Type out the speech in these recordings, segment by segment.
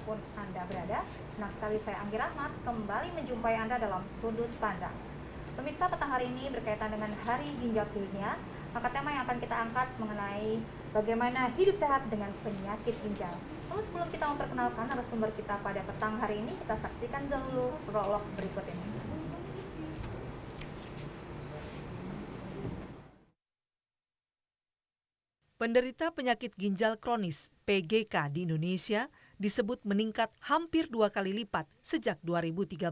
dimanapun Anda berada. Senang sekali saya Anggi Rahmat kembali menjumpai Anda dalam Sudut Pandang. Pemirsa, petang hari ini berkaitan dengan Hari Ginjal Sedunia. Maka tema yang akan kita angkat mengenai bagaimana hidup sehat dengan penyakit ginjal. Namun sebelum kita memperkenalkan narasumber kita pada petang hari ini, kita saksikan dahulu prolog berikut ini. Penderita penyakit ginjal kronis (PGK) di Indonesia disebut meningkat hampir 2 kali lipat sejak 2013.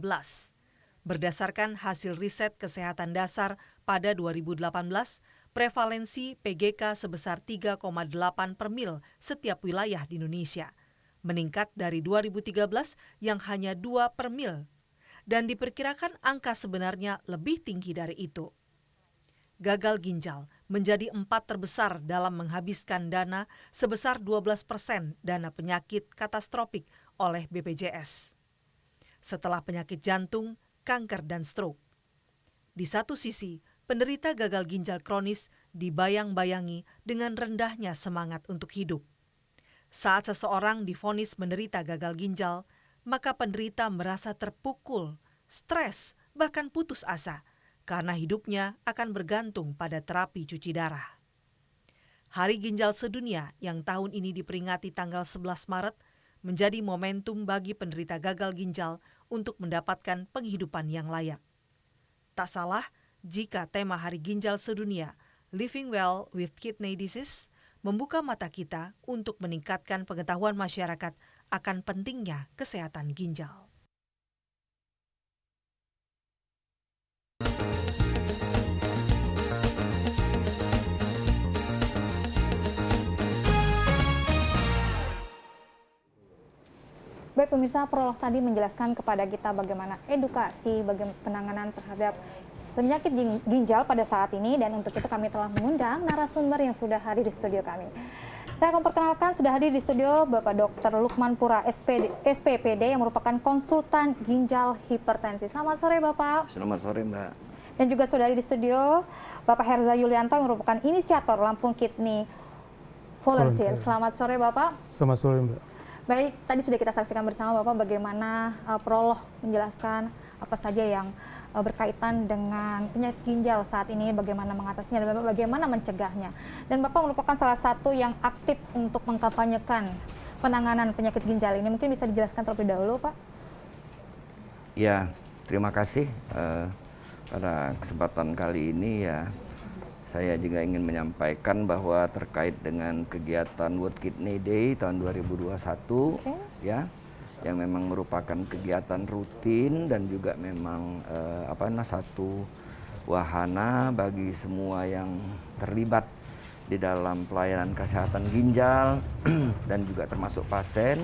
Berdasarkan hasil riset kesehatan dasar pada 2018, prevalensi PGK sebesar 3,8 per mil setiap wilayah di Indonesia, meningkat dari 2013 yang hanya 2 per mil, dan diperkirakan angka sebenarnya lebih tinggi dari itu. Gagal ginjal menjadi 4 terbesar dalam menghabiskan dana sebesar 12% dana penyakit katastrofik oleh BPJS. Setelah penyakit jantung, kanker, dan stroke. Di satu sisi, penderita gagal ginjal kronis dibayang-bayangi dengan rendahnya semangat untuk hidup. Saat seseorang divonis menderita gagal ginjal, maka penderita merasa terpukul, stres, bahkan putus asa, karena hidupnya akan bergantung pada terapi cuci darah. Hari Ginjal Sedunia yang tahun ini diperingati tanggal 11 Maret menjadi momentum bagi penderita gagal ginjal untuk mendapatkan penghidupan yang layak. Tak salah jika tema Hari Ginjal Sedunia, Living Well with Kidney Disease, membuka mata kita untuk meningkatkan pengetahuan masyarakat akan pentingnya kesehatan ginjal. Baik pemirsa, prolog tadi menjelaskan kepada kita bagaimana edukasi, bagaimana penanganan terhadap penyakit ginjal pada saat ini, dan untuk itu kami telah mengundang narasumber yang sudah hadir di studio kami. Saya akan perkenalkan, sudah hadir di studio Bapak Dr. Lukman Pura, SPPD, yang merupakan konsultan ginjal hipertensi. Selamat sore Bapak. Selamat sore Mbak. Dan juga sudah hadir di studio Bapak Herza Yulianto yang merupakan inisiator Lampung Kidney Volunteer. Selamat sore Bapak. Selamat sore Mbak. Baik, tadi sudah kita saksikan bersama Bapak bagaimana prolog menjelaskan apa saja yang berkaitan dengan penyakit ginjal saat ini, bagaimana mengatasinya dan bagaimana mencegahnya. Dan Bapak merupakan salah satu yang aktif untuk mengkampanyekan penanganan penyakit ginjal ini. Mungkin bisa dijelaskan terlebih dahulu, Pak? Ya, terima kasih. Pada kesempatan kali ini ya, saya juga ingin menyampaikan bahwa terkait dengan kegiatan World Kidney Day tahun 2021, ya, yang memang merupakan kegiatan rutin dan juga memang satu wahana bagi semua yang terlibat di dalam pelayanan kesehatan ginjal dan juga termasuk pasien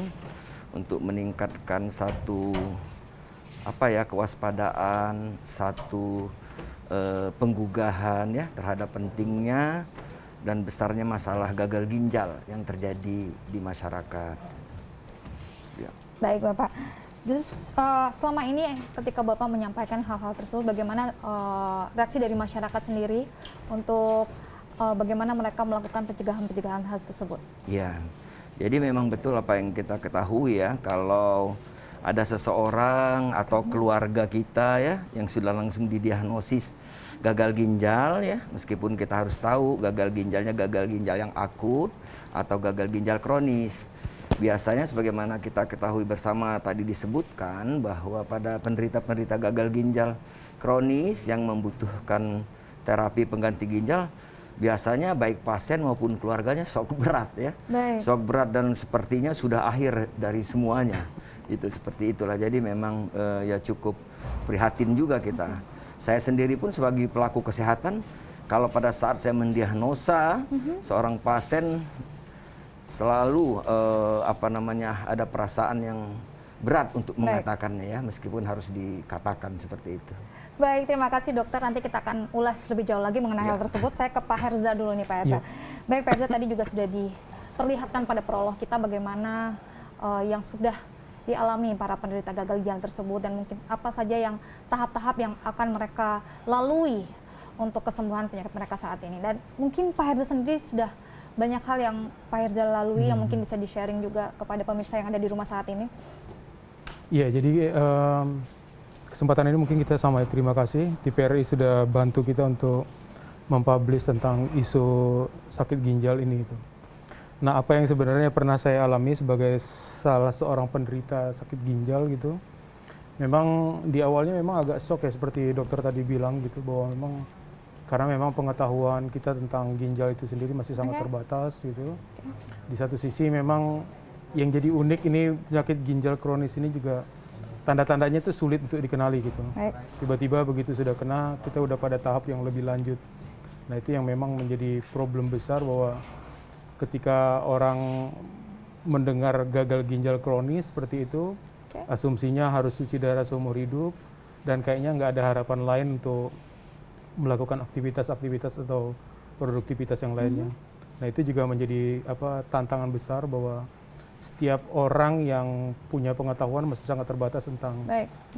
untuk meningkatkan satu kewaspadaan, satu penggugahan ya terhadap pentingnya dan besarnya masalah gagal ginjal yang terjadi di masyarakat. Ya. Baik Bapak. Jadi selama ini ketika Bapak menyampaikan hal-hal tersebut, bagaimana reaksi dari masyarakat sendiri untuk bagaimana mereka melakukan pencegahan hal tersebut? Ya, jadi memang betul apa yang kita ketahui ya, kalau ada seseorang atau keluarga kita ya yang sudah langsung didiagnosis gagal ginjal ya, meskipun kita harus tahu gagal ginjalnya gagal ginjal yang akut atau gagal ginjal kronis. Biasanya sebagaimana kita ketahui bersama tadi disebutkan bahwa pada penderita-penderita gagal ginjal kronis yang membutuhkan terapi pengganti ginjal, biasanya baik pasien maupun keluarganya shock berat ya. Shock berat dan sepertinya sudah akhir dari semuanya. Itu seperti itulah. Jadi memang ya cukup prihatin juga kita. Saya sendiri pun sebagai pelaku kesehatan, kalau pada saat saya mendiagnosa seorang pasien selalu ada perasaan yang berat untuk mengatakannya ya, meskipun harus dikatakan seperti itu. Baik, terima kasih dokter. Nanti kita akan ulas lebih jauh lagi mengenai hal tersebut. Saya ke Pak Herza dulu nih Pak Herza. Baik Pak Herza, tadi juga sudah diperlihatkan pada prolog kita bagaimana yang sudah dialami para penderita gagal ginjal tersebut, dan mungkin apa saja yang tahap-tahap yang akan mereka lalui untuk kesembuhan penyakit mereka saat ini. Dan mungkin Pak Herza sendiri sudah banyak hal yang Pak Herzal lalui yang mungkin bisa di-sharing juga kepada pemirsa yang ada di rumah saat ini? Iya, jadi kesempatan ini mungkin kita sama terima kasih TPRI sudah bantu kita untuk mempublish tentang isu sakit ginjal ini gitu. Nah, apa yang sebenarnya pernah saya alami sebagai salah seorang penderita sakit ginjal gitu, memang di awalnya memang agak shock ya, seperti dokter tadi bilang gitu, bahwa memang karena memang pengetahuan kita tentang ginjal itu sendiri masih sangat terbatas gitu. Di satu sisi memang yang jadi unik ini penyakit ginjal kronis ini juga tanda-tandanya itu sulit untuk dikenali gitu. Tiba-tiba begitu sudah kena, kita udah pada tahap yang lebih lanjut. Nah, itu yang memang menjadi problem besar, bahwa ketika orang mendengar gagal ginjal kronis seperti itu, asumsinya harus cuci darah seumur hidup, dan kayaknya nggak ada harapan lain untuk melakukan aktivitas-aktivitas atau produktivitas yang lainnya. Nah, itu juga menjadi tantangan besar, bahwa setiap orang yang punya pengetahuan masih sangat terbatas tentang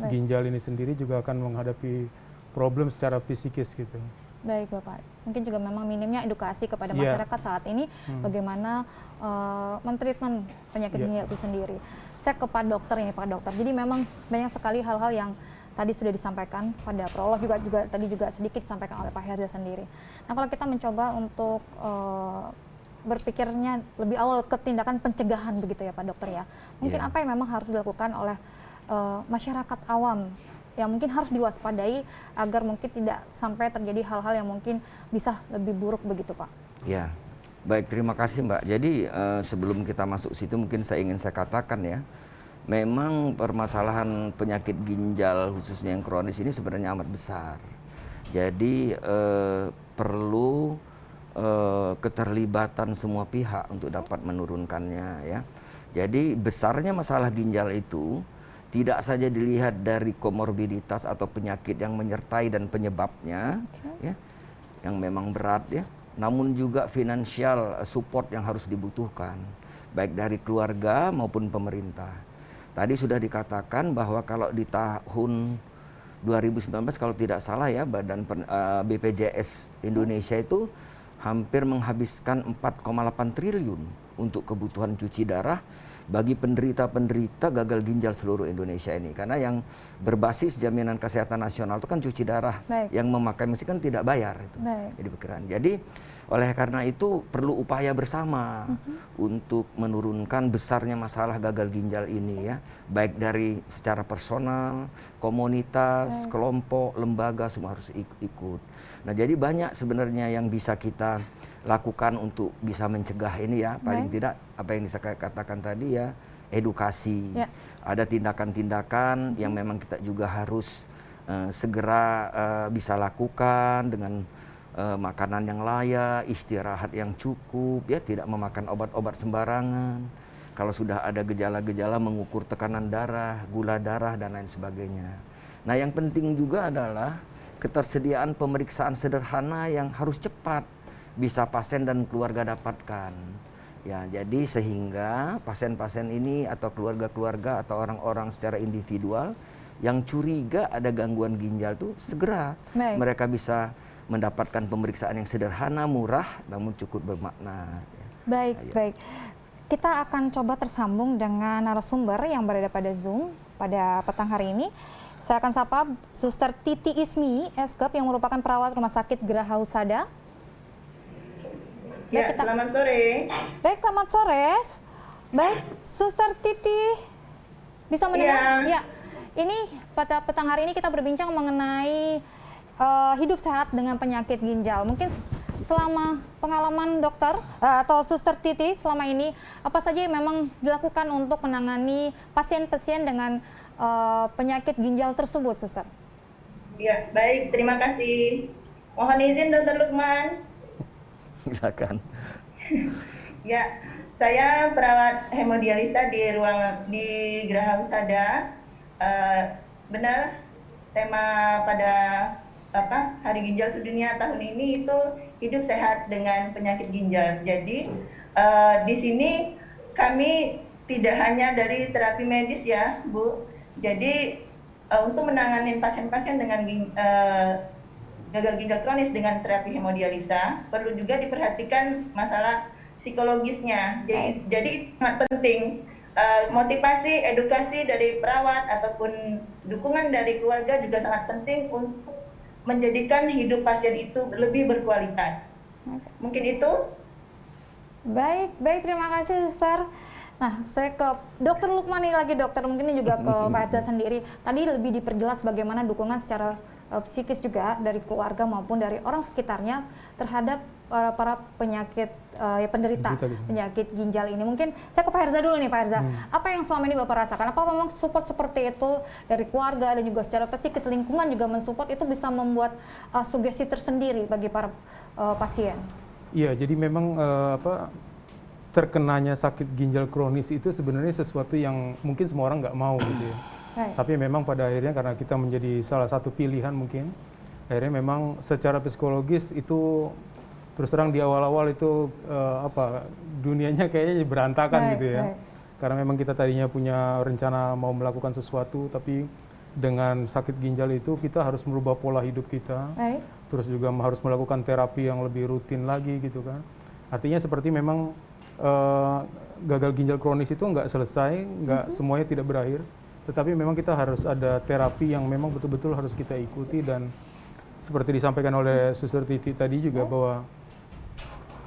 ginjal ini sendiri juga akan menghadapi problem secara psikis gitu. Baik Bapak, mungkin juga memang minimnya edukasi kepada masyarakat saat ini bagaimana mentreatment penyakit ginjal itu sendiri. Saya ke Pak Dokter ini, Pak Dokter. Jadi memang banyak sekali hal-hal yang tadi sudah disampaikan pada prolog, tadi juga sedikit disampaikan oleh Pak Herzal sendiri. Nah, kalau kita mencoba untuk berpikirnya lebih awal ke tindakan pencegahan begitu ya Pak Dokter ya. Mungkin apa yang memang harus dilakukan oleh masyarakat awam yang mungkin harus diwaspadai agar mungkin tidak sampai terjadi hal-hal yang mungkin bisa lebih buruk begitu Pak? Ya, baik, terima kasih Mbak. Jadi sebelum kita masuk situ mungkin saya katakan ya, memang permasalahan penyakit ginjal khususnya yang kronis ini sebenarnya amat besar. Jadi perlu keterlibatan semua pihak untuk dapat menurunkannya ya. Jadi besarnya masalah ginjal itu tidak saja dilihat dari komorbiditas atau penyakit yang menyertai dan penyebabnya ya, yang memang berat ya, namun juga financial support yang harus dibutuhkan baik dari keluarga maupun pemerintah. Tadi sudah dikatakan bahwa kalau di tahun 2019 kalau tidak salah ya, Badan BPJS Indonesia itu hampir menghabiskan 4,8 triliun untuk kebutuhan cuci darah bagi penderita-penderita gagal ginjal seluruh Indonesia ini. Karena yang berbasis jaminan kesehatan nasional itu kan cuci darah, yang memakai mesin kan tidak bayar itu. Jadi pikiran. Jadi oleh karena itu perlu upaya bersama untuk menurunkan besarnya masalah gagal ginjal ini ya, baik dari secara personal, komunitas, kelompok, lembaga semua harus ikut. Nah, jadi banyak sebenarnya yang bisa kita lakukan untuk bisa mencegah ini ya, paling tidak apa yang saya katakan tadi ya, edukasi. Ada tindakan-tindakan yang memang kita juga harus segera bisa lakukan dengan makanan yang layak, istirahat yang cukup ya, tidak memakan obat-obat sembarangan. Kalau sudah ada gejala-gejala mengukur tekanan darah, gula darah dan lain sebagainya. Nah, yang penting juga adalah ketersediaan pemeriksaan sederhana yang harus cepat bisa pasien dan keluarga dapatkan. Ya, jadi sehingga pasien-pasien ini atau keluarga-keluarga atau orang-orang secara individual yang curiga ada gangguan ginjal itu segera mereka bisa mendapatkan pemeriksaan yang sederhana, murah, namun cukup bermakna. Baik. Kita akan coba tersambung dengan narasumber yang berada pada Zoom pada petang hari ini. Saya akan sapa Suster Titi Ismi, Eskep, yang merupakan perawat Rumah Sakit Geraha Husada. Selamat sore. Baik, selamat sore. Baik, Suster Titi, bisa mendengar? Ya. Ini pada petang hari ini kita berbincang mengenai hidup sehat dengan penyakit ginjal. Mungkin selama pengalaman dokter atau Suster Titi selama ini, apa saja yang memang dilakukan untuk menangani pasien-pasien dengan penyakit ginjal tersebut, Suster? Ya, baik. Terima kasih. Mohon izin, Dr. Lukman. Silakan. Ya, saya perawat hemodialisa di Geraha Husada. Benar, tema pada Hari Ginjal Sedunia tahun ini itu hidup sehat dengan penyakit ginjal. Jadi di sini kami tidak hanya dari terapi medis ya, Bu. Jadi untuk menangani pasien-pasien dengan gagal ginjal kronis dengan terapi hemodialisa, perlu juga diperhatikan masalah psikologisnya. Jadi itu sangat penting. Motivasi, edukasi dari perawat ataupun dukungan dari keluarga juga sangat penting untuk menjadikan hidup pasien itu lebih berkualitas. Mungkin itu. Baik, terima kasih Suster. Nah, saya ke Dokter Lukmani lagi, dokter, mungkin ini juga ke Pak Edza sendiri. Tadi lebih diperjelas bagaimana dukungan secara psikis juga dari keluarga maupun dari orang sekitarnya terhadap para penyakit penderita penyakit ginjal ini. Mungkin saya ke Pak Herza dulu nih, Pak Herza. Apa yang selama ini Bapak rasakan? Apa memang support seperti itu dari keluarga dan juga secara psikis, lingkungan juga mensupport, itu bisa membuat sugesti tersendiri bagi para pasien? Iya, jadi memang terkenanya sakit ginjal kronis itu sebenarnya sesuatu yang mungkin semua orang nggak mau gitu ya. Tapi memang pada akhirnya karena kita menjadi salah satu pilihan mungkin, akhirnya memang secara psikologis itu terus terang di awal-awal itu dunianya kayaknya berantakan gitu ya. Karena memang kita tadinya punya rencana mau melakukan sesuatu, tapi dengan sakit ginjal itu kita harus merubah pola hidup kita. Terus juga harus melakukan terapi yang lebih rutin lagi gitu kan. Artinya seperti memang gagal ginjal kronis itu nggak selesai, nggak semuanya tidak berakhir, tetapi memang kita harus ada terapi yang memang betul-betul harus kita ikuti. Dan seperti disampaikan oleh Suster Titi tadi juga bahwa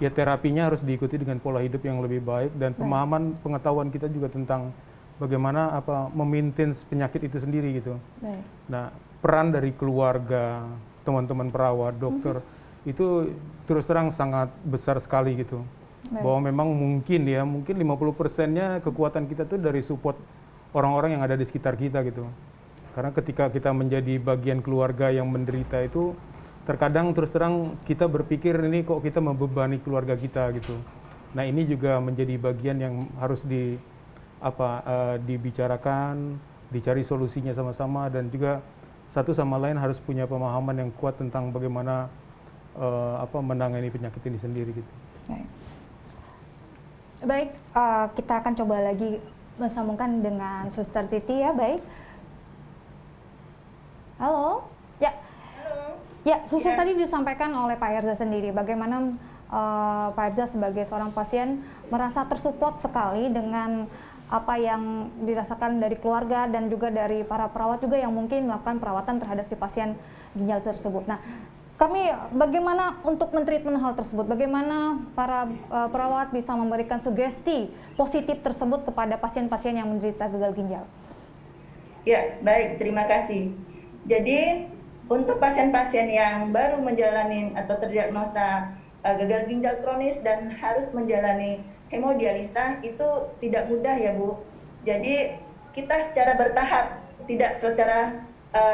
ya terapinya harus diikuti dengan pola hidup yang lebih baik dan pemahaman pengetahuan kita juga tentang bagaimana memaintain penyakit itu sendiri gitu. Nah, peran dari keluarga, teman-teman perawat, dokter itu terus terang sangat besar sekali gitu. Bahwa memang mungkin 50%-nya kekuatan kita tuh dari support orang-orang yang ada di sekitar kita gitu. Karena ketika kita menjadi bagian keluarga yang menderita itu, terkadang terus terang kita berpikir ini kok kita membebani keluarga kita gitu. Nah, ini juga menjadi bagian yang harus dibicarakan, dicari solusinya sama-sama, dan juga satu sama lain harus punya pemahaman yang kuat tentang bagaimana menangani penyakit ini sendiri gitu. Baik, kita akan coba lagi mensambungkan dengan Suster Titi ya. Baik. Halo. Ya. Halo. Ya, Suster tadi disampaikan oleh Pak Herza sendiri bagaimana Pak Herza sebagai seorang pasien merasa tersupport sekali dengan apa yang dirasakan dari keluarga dan juga dari para perawat juga yang mungkin melakukan perawatan terhadap si pasien ginjal tersebut. Nah, kami bagaimana untuk mentreatment hal tersebut? Bagaimana para perawat bisa memberikan sugesti positif tersebut kepada pasien-pasien yang menderita gagal ginjal? Ya, baik, terima kasih. Jadi, untuk pasien-pasien yang baru menjalani atau terdiagnosa gagal ginjal kronis dan harus menjalani hemodialisa, itu tidak mudah ya Bu. Jadi, kita secara bertahap, tidak secara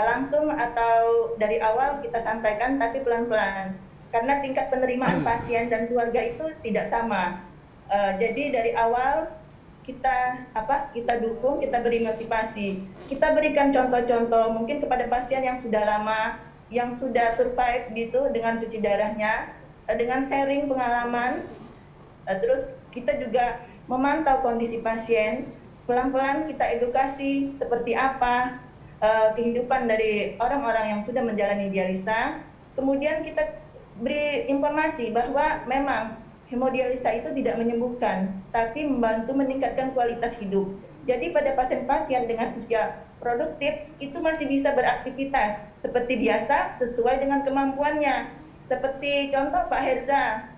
langsung atau dari awal kita sampaikan, tapi pelan-pelan karena tingkat penerimaan pasien dan keluarga itu tidak sama. Jadi dari awal kita dukung, kita beri motivasi, kita berikan contoh-contoh mungkin kepada pasien yang sudah lama, yang sudah survive gitu dengan cuci darahnya, dengan sharing pengalaman. Terus kita juga memantau kondisi pasien, pelan-pelan kita edukasi seperti apa kehidupan dari orang-orang yang sudah menjalani dialisa. Kemudian kita beri informasi bahwa memang hemodialisa itu tidak menyembuhkan, tapi membantu meningkatkan kualitas hidup. Jadi pada pasien-pasien dengan usia produktif itu masih bisa beraktivitas seperti biasa sesuai dengan kemampuannya. Seperti contoh Pak Herza,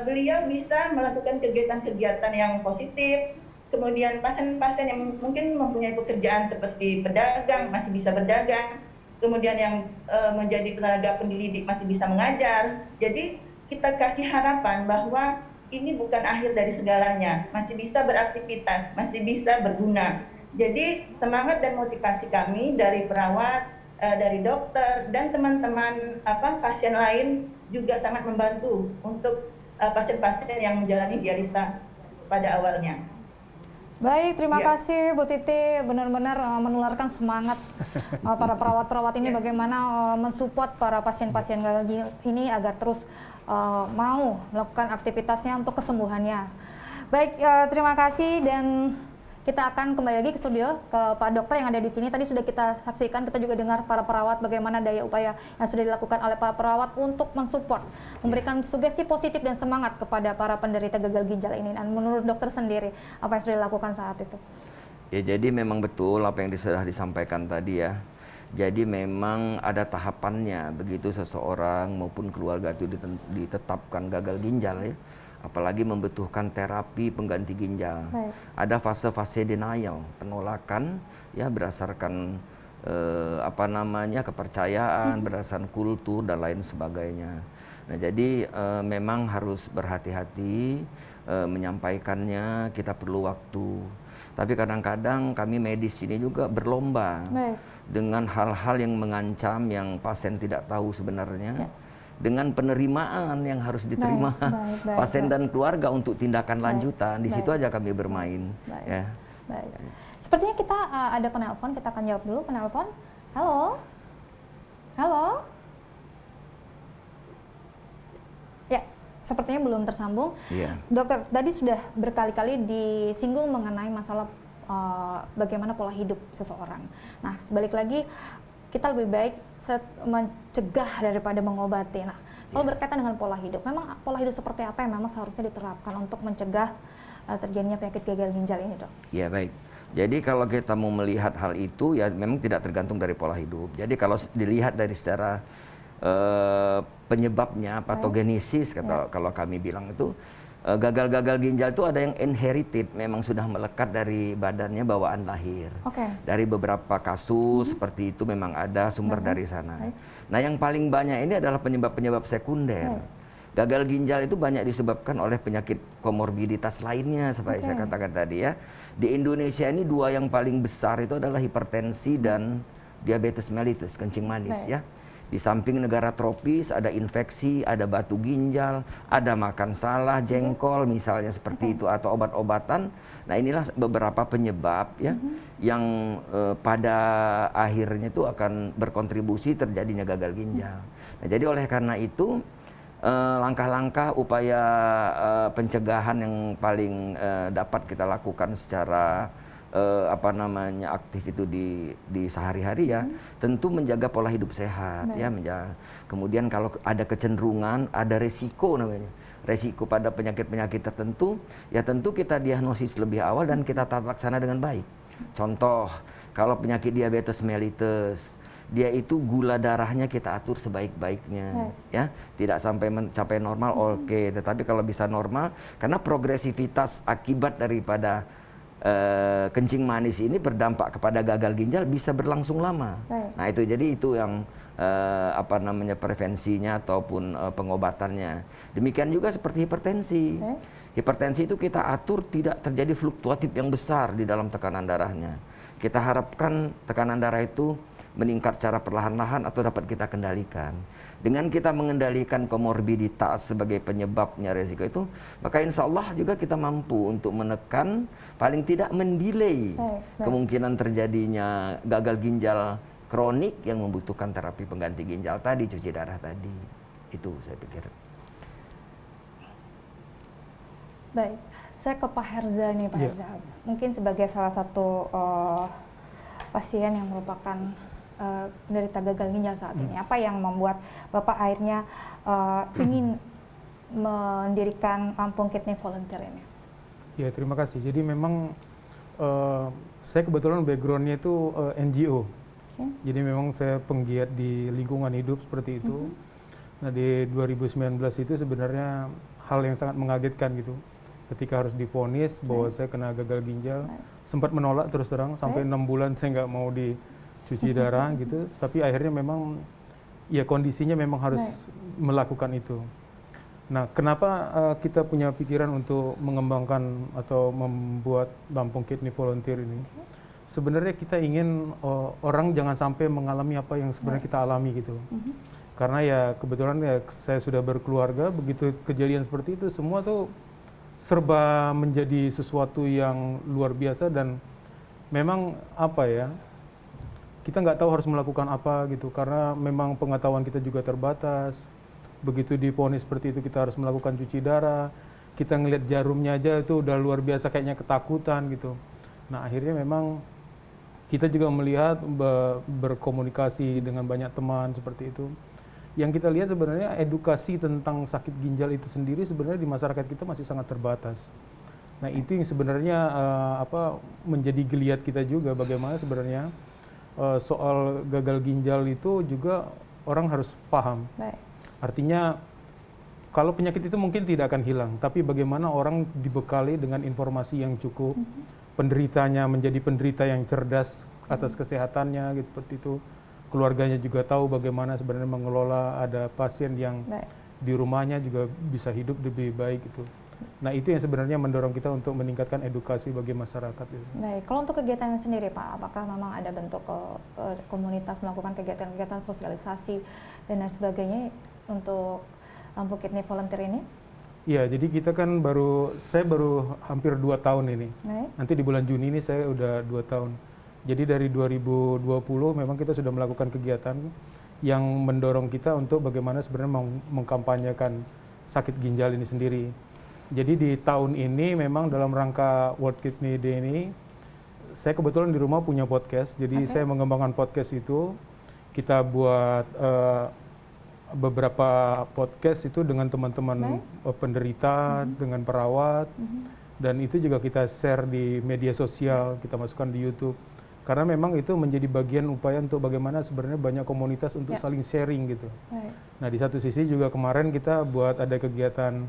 beliau bisa melakukan kegiatan-kegiatan yang positif. Kemudian pasien-pasien yang mungkin mempunyai pekerjaan seperti pedagang masih bisa berdagang, kemudian yang menjadi tenaga pendidik masih bisa mengajar. Jadi kita kasih harapan bahwa ini bukan akhir dari segalanya, masih bisa beraktivitas, masih bisa berguna. Jadi semangat dan motivasi kami dari perawat, dari dokter dan teman-teman pasien lain juga sangat membantu untuk pasien-pasien yang menjalani dialisa pada awalnya. Baik, terima kasih Bu Titi, benar-benar menularkan semangat para perawat-perawat ini bagaimana mensupport para pasien-pasien gagal ginjal ini agar terus mau melakukan aktivitasnya untuk kesembuhannya. Baik, terima kasih, dan kita akan kembali lagi ke studio ke Pak Dokter yang ada di sini. Tadi sudah kita saksikan, kita juga dengar para perawat bagaimana daya upaya yang sudah dilakukan oleh para perawat untuk mensupport, memberikan sugesti positif dan semangat kepada para penderita gagal ginjal ini. Dan menurut dokter sendiri, apa yang sudah dilakukan saat itu? Ya, jadi memang betul apa yang sudah disampaikan tadi ya. Jadi memang ada tahapannya begitu seseorang maupun keluarga itu ditetapkan gagal ginjal ya. Apalagi membutuhkan terapi pengganti ginjal. Baik. Ada fase-fase denial, penolakan ya berdasarkan kepercayaan, berdasarkan kultur dan lain sebagainya. Nah, jadi memang harus berhati-hati menyampaikannya, kita perlu waktu. Tapi kadang-kadang kami medis ini juga berlomba dengan hal-hal yang mengancam yang pasien tidak tahu sebenarnya. Dengan penerimaan yang harus diterima pasien dan keluarga untuk tindakan lanjutan. Di situ aja kami bermain. Ya. Baik. Sepertinya kita ada penelpon, kita akan jawab dulu penelpon. Halo? Halo? Ya, sepertinya belum tersambung. Iya. Dokter, tadi sudah berkali-kali disinggung mengenai masalah bagaimana pola hidup seseorang. Nah, sebalik lagi, kita lebih baik mencegah daripada mengobati. Nah, kalau berkaitan dengan pola hidup, memang pola hidup seperti apa yang memang seharusnya diterapkan untuk mencegah terjadinya penyakit gagal ginjal ini, Dok? Ya, baik. Jadi kalau kita mau melihat hal itu, ya memang tidak tergantung dari pola hidup. Jadi kalau dilihat dari secara penyebabnya, patogenesis, kalau kami bilang itu, gagal-gagal ginjal itu ada yang inherited, memang sudah melekat dari badannya bawaan lahir. Dari beberapa kasus seperti itu memang ada sumber dari sana. Nah, yang paling banyak ini adalah penyebab-penyebab sekunder. Gagal ginjal itu banyak disebabkan oleh penyakit komorbiditas lainnya, seperti saya katakan tadi ya. Di Indonesia ini dua yang paling besar itu adalah hipertensi dan diabetes mellitus, kencing manis ya. Di samping negara tropis ada infeksi, ada batu ginjal, ada makan salah, jengkol misalnya seperti itu, atau obat-obatan. Nah, inilah beberapa penyebab ya yang pada akhirnya itu akan berkontribusi terjadinya gagal ginjal. Nah, jadi oleh karena itu langkah-langkah upaya pencegahan yang paling dapat kita lakukan secara aktif itu di sehari-hari ya, tentu menjaga pola hidup sehat ya, kemudian kalau ada kecenderungan, ada resiko namanya, resiko pada penyakit-penyakit tertentu, ya tentu kita diagnosis lebih awal dan kita tata laksana dengan baik. Contoh, kalau penyakit diabetes mellitus, dia itu gula darahnya kita atur sebaik-baiknya ya, tidak sampai mencapai normal oke, tetapi kalau bisa normal, karena progresivitas akibat daripada kencing manis ini berdampak kepada gagal ginjal bisa berlangsung lama. Nah, itu jadi itu yang prevensinya ataupun pengobatannya. Demikian juga seperti hipertensi. Hipertensi itu kita atur tidak terjadi fluktuatif yang besar di dalam tekanan darahnya. Kita harapkan tekanan darah itu meningkat secara perlahan-lahan atau dapat kita kendalikan. Dengan kita mengendalikan komorbiditas sebagai penyebabnya resiko itu, maka insya Allah juga kita mampu untuk menekan, paling tidak mendelay kemungkinan terjadinya gagal ginjal kronik yang membutuhkan terapi pengganti ginjal tadi, cuci darah tadi. Itu saya pikir. Baik, saya ke Pak Herza nih, Pak Herza. Mungkin sebagai salah satu pasien yang merupakan penderita gagal ginjal saat ini, apa yang membuat Bapak akhirnya ingin mendirikan Lampung Kidney Volunteer ini? Ya, terima kasih. Jadi memang saya kebetulan backgroundnya itu NGO. Jadi memang saya penggiat di lingkungan hidup seperti itu. Nah, di 2019 itu sebenarnya hal yang sangat mengagetkan gitu. Ketika harus divonis bahwa saya kena gagal ginjal, sempat menolak terus terang, sampai 6 bulan saya nggak mau dicuci darah gitu. Tapi akhirnya memang ya kondisinya memang harus melakukan itu. Nah, kenapa kita punya pikiran untuk mengembangkan atau membuat Lampung Kidney Volunteer ini? Sebenarnya kita ingin orang jangan sampai mengalami apa yang sebenarnya kita alami gitu. Karena ya kebetulan ya saya sudah berkeluarga, begitu kejadian seperti itu semua tuh serba menjadi sesuatu yang luar biasa dan memang apa ya, kita nggak tahu harus melakukan apa gitu, karena memang pengetahuan kita juga terbatas. Begitu divonis seperti itu kita harus melakukan cuci darah, kita ngelihat jarumnya aja itu udah luar biasa kayaknya ketakutan gitu. Nah akhirnya memang kita juga melihat berkomunikasi dengan banyak teman seperti itu. Yang kita lihat sebenarnya edukasi tentang sakit ginjal itu sendiri sebenarnya di masyarakat kita masih sangat terbatas. Nah itu yang sebenarnya menjadi geliat kita juga, bagaimana sebenarnya soal gagal ginjal itu juga orang harus paham. Baik. Artinya kalau penyakit itu mungkin tidak akan hilang, tapi bagaimana orang dibekali dengan informasi yang cukup, penderitanya menjadi penderita yang cerdas atas kesehatannya, gitu, seperti itu. Keluarganya juga tahu bagaimana sebenarnya mengelola, ada pasien yang Baik. di rumahnya juga bisa hidup lebih baik itu. Nah itu yang sebenarnya mendorong kita untuk meningkatkan edukasi bagi masyarakat. Gitu. Baik, kalau untuk kegiatan sendiri Pak, apakah memang ada bentuk komunitas melakukan kegiatan-kegiatan sosialisasi dan lain sebagainya untuk Lampu Kidney Volunteer ini? Iya, jadi kita kan saya baru hampir 2 tahun ini. Baik. Nanti di bulan Juni ini saya udah 2 tahun. Jadi dari 2020 memang kita sudah melakukan kegiatan yang mendorong kita untuk bagaimana sebenarnya mengkampanyekan sakit ginjal ini sendiri. Jadi di tahun ini memang dalam rangka World Kidney Day ini, saya kebetulan di rumah punya podcast. Jadi saya mengembangkan podcast itu, kita buat beberapa podcast itu dengan teman-teman penderita, dengan perawat, dan itu juga kita share di media sosial, kita masukkan di YouTube. Karena memang itu menjadi bagian upaya untuk bagaimana sebenarnya banyak komunitas untuk saling sharing gitu. Baik. Nah di satu sisi juga kemarin kita buat ada kegiatan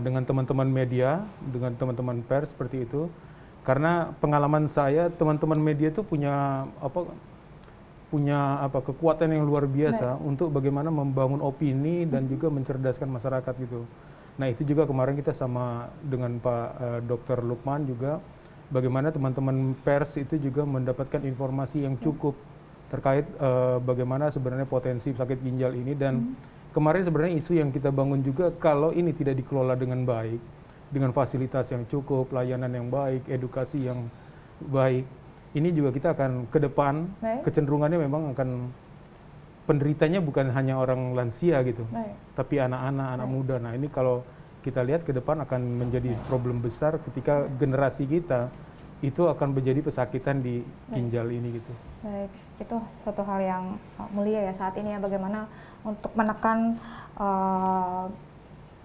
dengan teman-teman media, dengan teman-teman pers seperti itu. Karena pengalaman saya, teman-teman media itu punya kekuatan yang luar biasa untuk bagaimana membangun opini dan juga mencerdaskan masyarakat gitu. Nah itu juga kemarin kita sama dengan Pak Dr. Lukman juga, bagaimana teman-teman pers itu juga mendapatkan informasi yang cukup terkait bagaimana sebenarnya potensi sakit ginjal ini. Dan kemarin sebenarnya isu yang kita bangun juga, kalau ini tidak dikelola dengan baik, dengan fasilitas yang cukup, layanan yang baik, edukasi yang baik, ini juga kita akan ke depan kecenderungannya memang akan penderitanya bukan hanya orang lansia gitu, tapi anak-anak, anak muda. Nah ini kalau kita lihat ke depan akan menjadi problem besar ketika generasi kita itu akan menjadi pesakitan di ginjal ini gitu. Baik, itu suatu hal yang mulia ya saat ini ya, bagaimana untuk menekan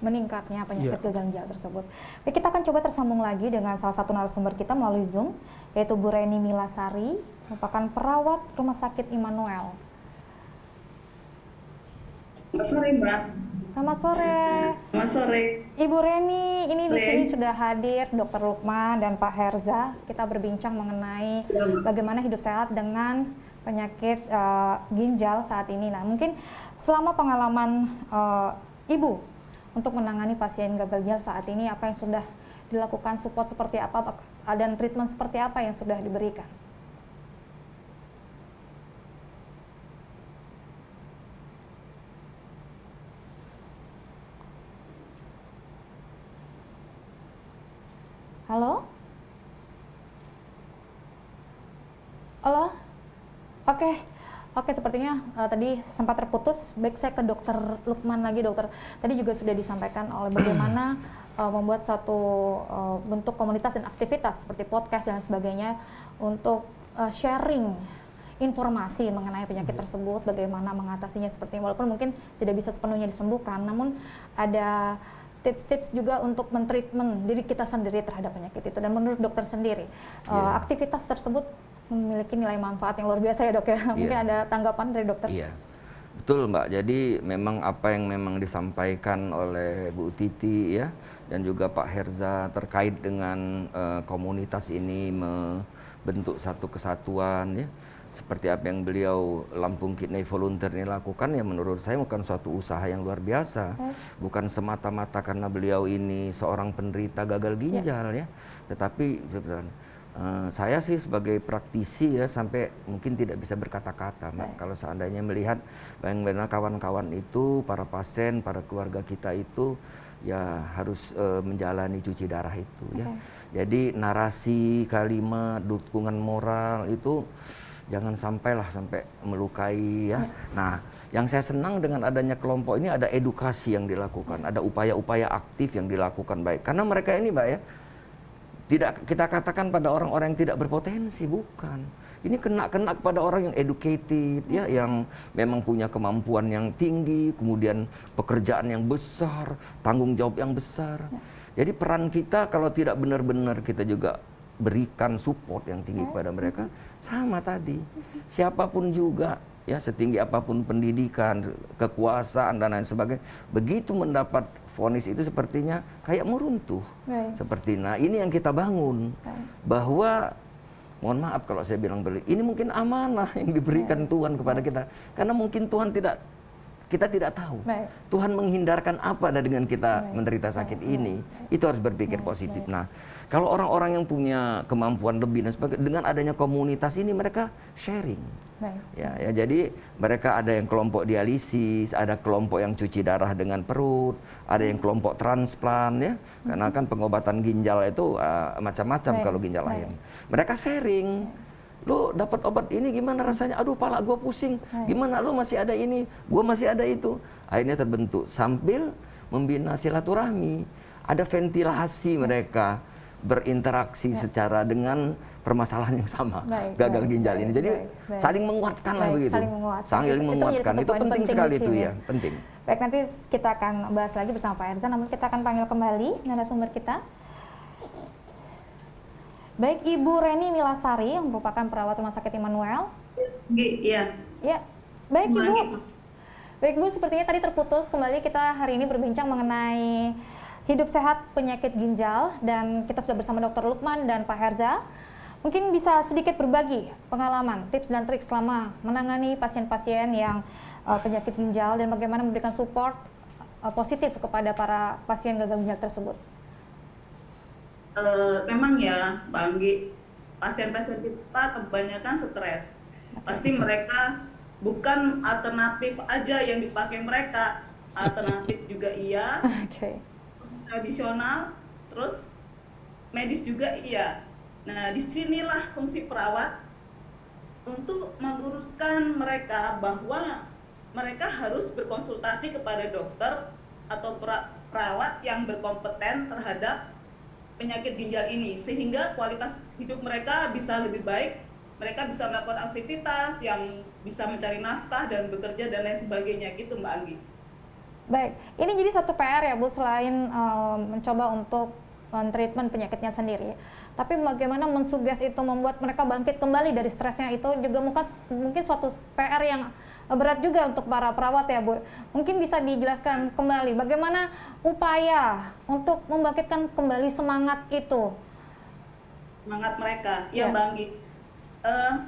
meningkatnya penyakit gagal ginjal tersebut. Baik, kita akan coba tersambung lagi dengan salah satu narasumber kita melalui Zoom, yaitu Bu Reni Milasari, merupakan perawat Rumah Sakit Immanuel. Selamat sore, Mbak. Selamat sore. Selamat sore. Ibu Reni, ini di sini sudah hadir Dr. Lukman dan Pak Herza. Kita berbincang mengenai bagaimana hidup sehat dengan penyakit ginjal saat ini. Nah, mungkin selama pengalaman Ibu untuk menangani pasien gagal ginjal saat ini, apa yang sudah dilakukan, support seperti apa, dan treatment seperti apa yang sudah diberikan? Halo? Halo? Oke, sepertinya tadi sempat terputus. Baik, saya ke Dokter Lukman lagi, dokter. Tadi juga sudah disampaikan oleh bagaimana membuat satu bentuk komunitas dan aktivitas seperti podcast dan sebagainya untuk sharing informasi mengenai penyakit tersebut, bagaimana mengatasinya seperti ini. Walaupun mungkin tidak bisa sepenuhnya disembuhkan, namun ada tips-tips juga untuk mentreatment diri kita sendiri terhadap penyakit itu. Dan menurut dokter sendiri, aktivitas tersebut memiliki nilai manfaat yang luar biasa ya dok ya. Mungkin ada tanggapan dari dokter? Iya, betul Mbak. Jadi memang apa yang memang disampaikan oleh Bu Titi ya, dan juga Pak Herza terkait dengan komunitas ini membentuk satu kesatuan ya, seperti apa yang beliau Lampung Kidney Volunteer ini lakukan, ya menurut saya bukan suatu usaha yang luar biasa. Bukan semata-mata karena beliau ini seorang penderita gagal ginjal ya, tetapi saya sih sebagai praktisi ya sampai mungkin tidak bisa berkata-kata Mbak. Kalau seandainya melihat bagaimana kawan-kawan itu, para pasien, para keluarga kita itu ya harus menjalani cuci darah itu ya. Jadi narasi, kalimat, dukungan moral itu jangan sampai melukai ya. Nah, yang saya senang dengan adanya kelompok ini ada edukasi yang dilakukan, ada upaya-upaya aktif yang dilakukan baik. Karena mereka ini Mbak ya, Tidak kita katakan pada orang-orang yang tidak berpotensi, bukan. Ini kena kepada orang yang educated, ya, yang memang punya kemampuan yang tinggi, kemudian pekerjaan yang besar, tanggung jawab yang besar. Jadi peran kita kalau tidak benar-benar kita juga berikan support yang tinggi kepada mereka, sama tadi. Siapapun juga, ya, setinggi apapun pendidikan, kekuasaan dan lain sebagainya, begitu mendapat vonis itu sepertinya kayak meruntuh. Seperti, nah ini yang kita bangun, bahwa mohon maaf kalau saya bilang ini mungkin amanah yang diberikan Tuhan kepada kita, karena mungkin Tuhan kita tidak tahu. Tuhan menghindarkan apa dengan kita menderita sakit ini. Itu harus berpikir positif. Nah, kalau orang-orang yang punya kemampuan lebih dan sebagainya, dengan adanya komunitas ini mereka sharing. Ya, jadi mereka ada yang kelompok dialisis, ada kelompok yang cuci darah dengan perut, ada yang kelompok transplant, ya. Karena kan pengobatan ginjal itu macam-macam kalau ginjal ayam. Mereka sharing. Lo dapat obat ini gimana rasanya? Aduh, pala gue pusing. Gimana lo masih ada ini? Gue masih ada itu. Akhirnya terbentuk sambil membina silaturahmi. Ada ventilasi mereka berinteraksi secara dengan permasalahan yang sama, gagal ginjal ini. Jadi saling menguatkan lah begitu. Saling menguatkan. Itu penting sekali itu ya, penting. Baik, nanti kita akan bahas lagi bersama Pak Erza, namun kita akan panggil kembali narasumber kita. Baik, Ibu Reni Milasari yang merupakan perawat Rumah Sakit Immanuel. Iya. Ya, baik Ibu. Baik Ibu, sepertinya tadi terputus. Kembali kita hari ini berbincang mengenai hidup sehat penyakit ginjal, dan kita sudah bersama Dr. Lukman dan Pak Herza. Mungkin bisa sedikit berbagi pengalaman, tips dan trik selama menangani pasien-pasien yang penyakit ginjal dan bagaimana memberikan support positif kepada para pasien gagal ginjal tersebut. Memang ya, Mbak Anggi, pasien-pasien kita kebanyakan stres. Pasti mereka bukan alternatif aja yang dipakai mereka, alternatif juga iya, tradisional, terus medis juga iya. Nah, disinilah fungsi perawat untuk meluruskan mereka bahwa mereka harus berkonsultasi kepada dokter atau perawat yang berkompeten terhadap penyakit ginjal ini, sehingga kualitas hidup mereka bisa lebih baik, mereka bisa melakukan aktivitas yang bisa mencari nafkah dan bekerja dan lain sebagainya gitu, Mbak Anggi. Baik, ini jadi satu PR ya Bu, selain mencoba untuk treatment penyakitnya sendiri, tapi bagaimana mensuges itu membuat mereka bangkit kembali dari stresnya, itu juga mungkin suatu PR yang berat juga untuk para perawat ya Bu. Mungkin bisa dijelaskan kembali bagaimana upaya untuk membangkitkan kembali semangat itu. Semangat mereka, ya Mbak Anggi.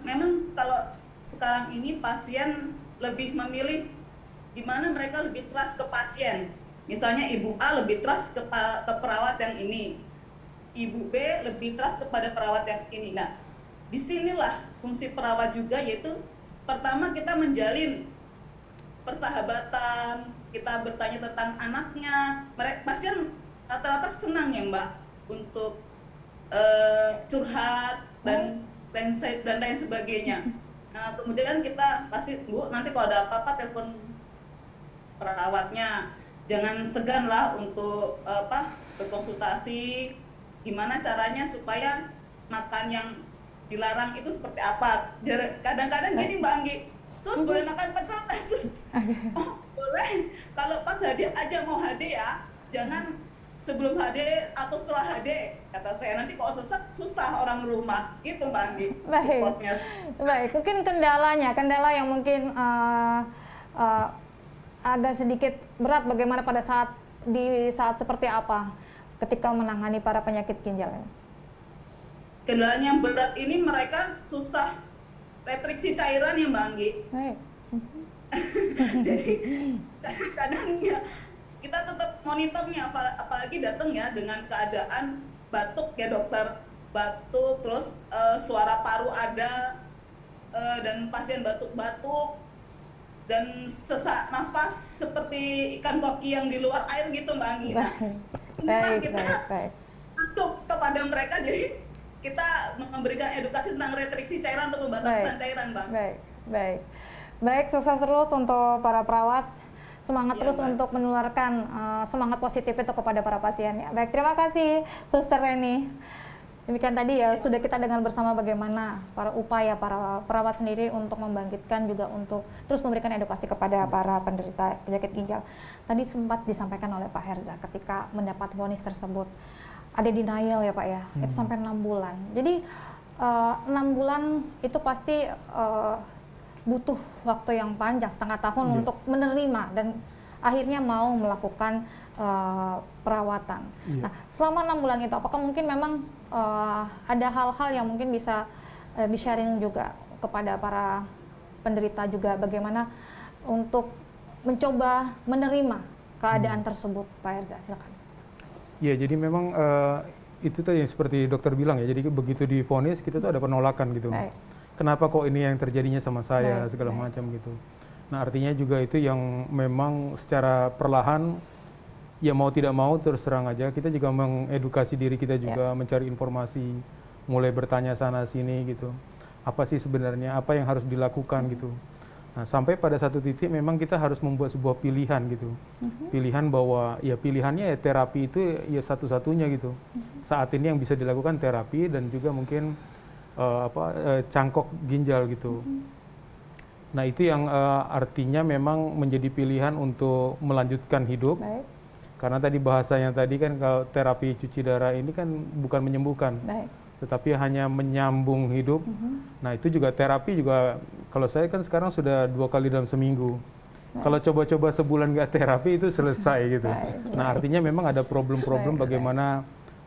Memang kalau sekarang ini pasien lebih memilih di mana mereka lebih trust ke pasien. Misalnya Ibu A lebih trust ke perawat yang ini, Ibu B lebih trust kepada perawat yang ini. Nah, disinilah fungsi perawat juga, yaitu pertama kita menjalin persahabatan, kita bertanya tentang anaknya. Pasien rata-rata senang ya Mbak untuk curhat dan lain sebagainya. Nah, kemudian kita pasti, Bu, nanti kalau ada apa-apa telepon perawatnya. Jangan segan lah untuk berkonsultasi gimana caranya supaya makan yang dilarang itu seperti apa. Kadang-kadang gini Mbak Anggi, Sus boleh makan pecel Sus? Oh boleh, kalau pas HD aja mau HD ya, jangan sebelum HD atau setelah HD, kata saya. Nanti kalau sesek susah orang rumah, gitu Mbak Anggi. Baik, mungkin kendala yang mungkin agak sedikit berat, bagaimana pada saat seperti apa ketika menangani para penyakit ginjal ini? Kendalanya yang berat ini mereka susah retriksi cairan ya Mbak Anggi. Jadi kadang ya kita tetap monitornya, apalagi datang ya dengan keadaan batuk ya dokter, batuk, terus suara paru ada, dan pasien batuk-batuk dan sesak nafas seperti ikan koki yang di luar air gitu Mbak Anggi. Nah, kita masuk kepada mereka, jadi kita memberikan edukasi tentang retriksi cairan atau pembatasan cairan, Mbak. Baik, sukses terus untuk para perawat. Semangat terus untuk menularkan semangat positif itu kepada para pasien ya. Baik, terima kasih Suster Reni. Demikian tadi ya, sudah kita dengar bersama bagaimana para upaya para perawat sendiri untuk membangkitkan, juga untuk terus memberikan edukasi kepada para penderita penyakit ginjal. Tadi sempat disampaikan oleh Pak Herza ketika mendapat vonis tersebut, ada denial ya Pak ya, itu sampai 6 bulan. Jadi 6 bulan itu pasti butuh waktu yang panjang, setengah tahun untuk menerima dan akhirnya mau melakukan perawatan. Nah, selama 6 bulan itu, apakah mungkin memang ada hal-hal yang mungkin bisa di-sharing juga kepada para penderita juga, bagaimana untuk mencoba menerima keadaan tersebut, Pak Herza, silakan. Ya, jadi memang itu tadi yang seperti dokter bilang ya, jadi begitu divonis kita tuh ada penolakan gitu. Baik. Kenapa kok ini yang terjadinya sama saya, segala macam gitu. Nah, artinya juga itu yang memang secara perlahan, ya mau tidak mau terus terang aja, kita juga mengedukasi diri kita juga, mencari informasi, mulai bertanya sana sini gitu. Apa sih sebenarnya, apa yang harus dilakukan gitu. Nah, sampai pada satu titik memang kita harus membuat sebuah pilihan gitu. Pilihan bahwa ya pilihannya ya terapi itu ya satu-satunya gitu. Saat ini yang bisa dilakukan terapi dan juga mungkin cangkok ginjal gitu. Nah, itu yang artinya memang menjadi pilihan untuk melanjutkan hidup. Baik. Karena tadi bahasanya tadi kan kalau terapi cuci darah ini kan bukan menyembuhkan, tetapi hanya menyambung hidup. Nah, itu juga terapi juga, kalau saya kan sekarang sudah 2 kali dalam seminggu. Kalau coba-coba sebulan nggak terapi itu selesai gitu. Nah, artinya memang ada problem-problem bagaimana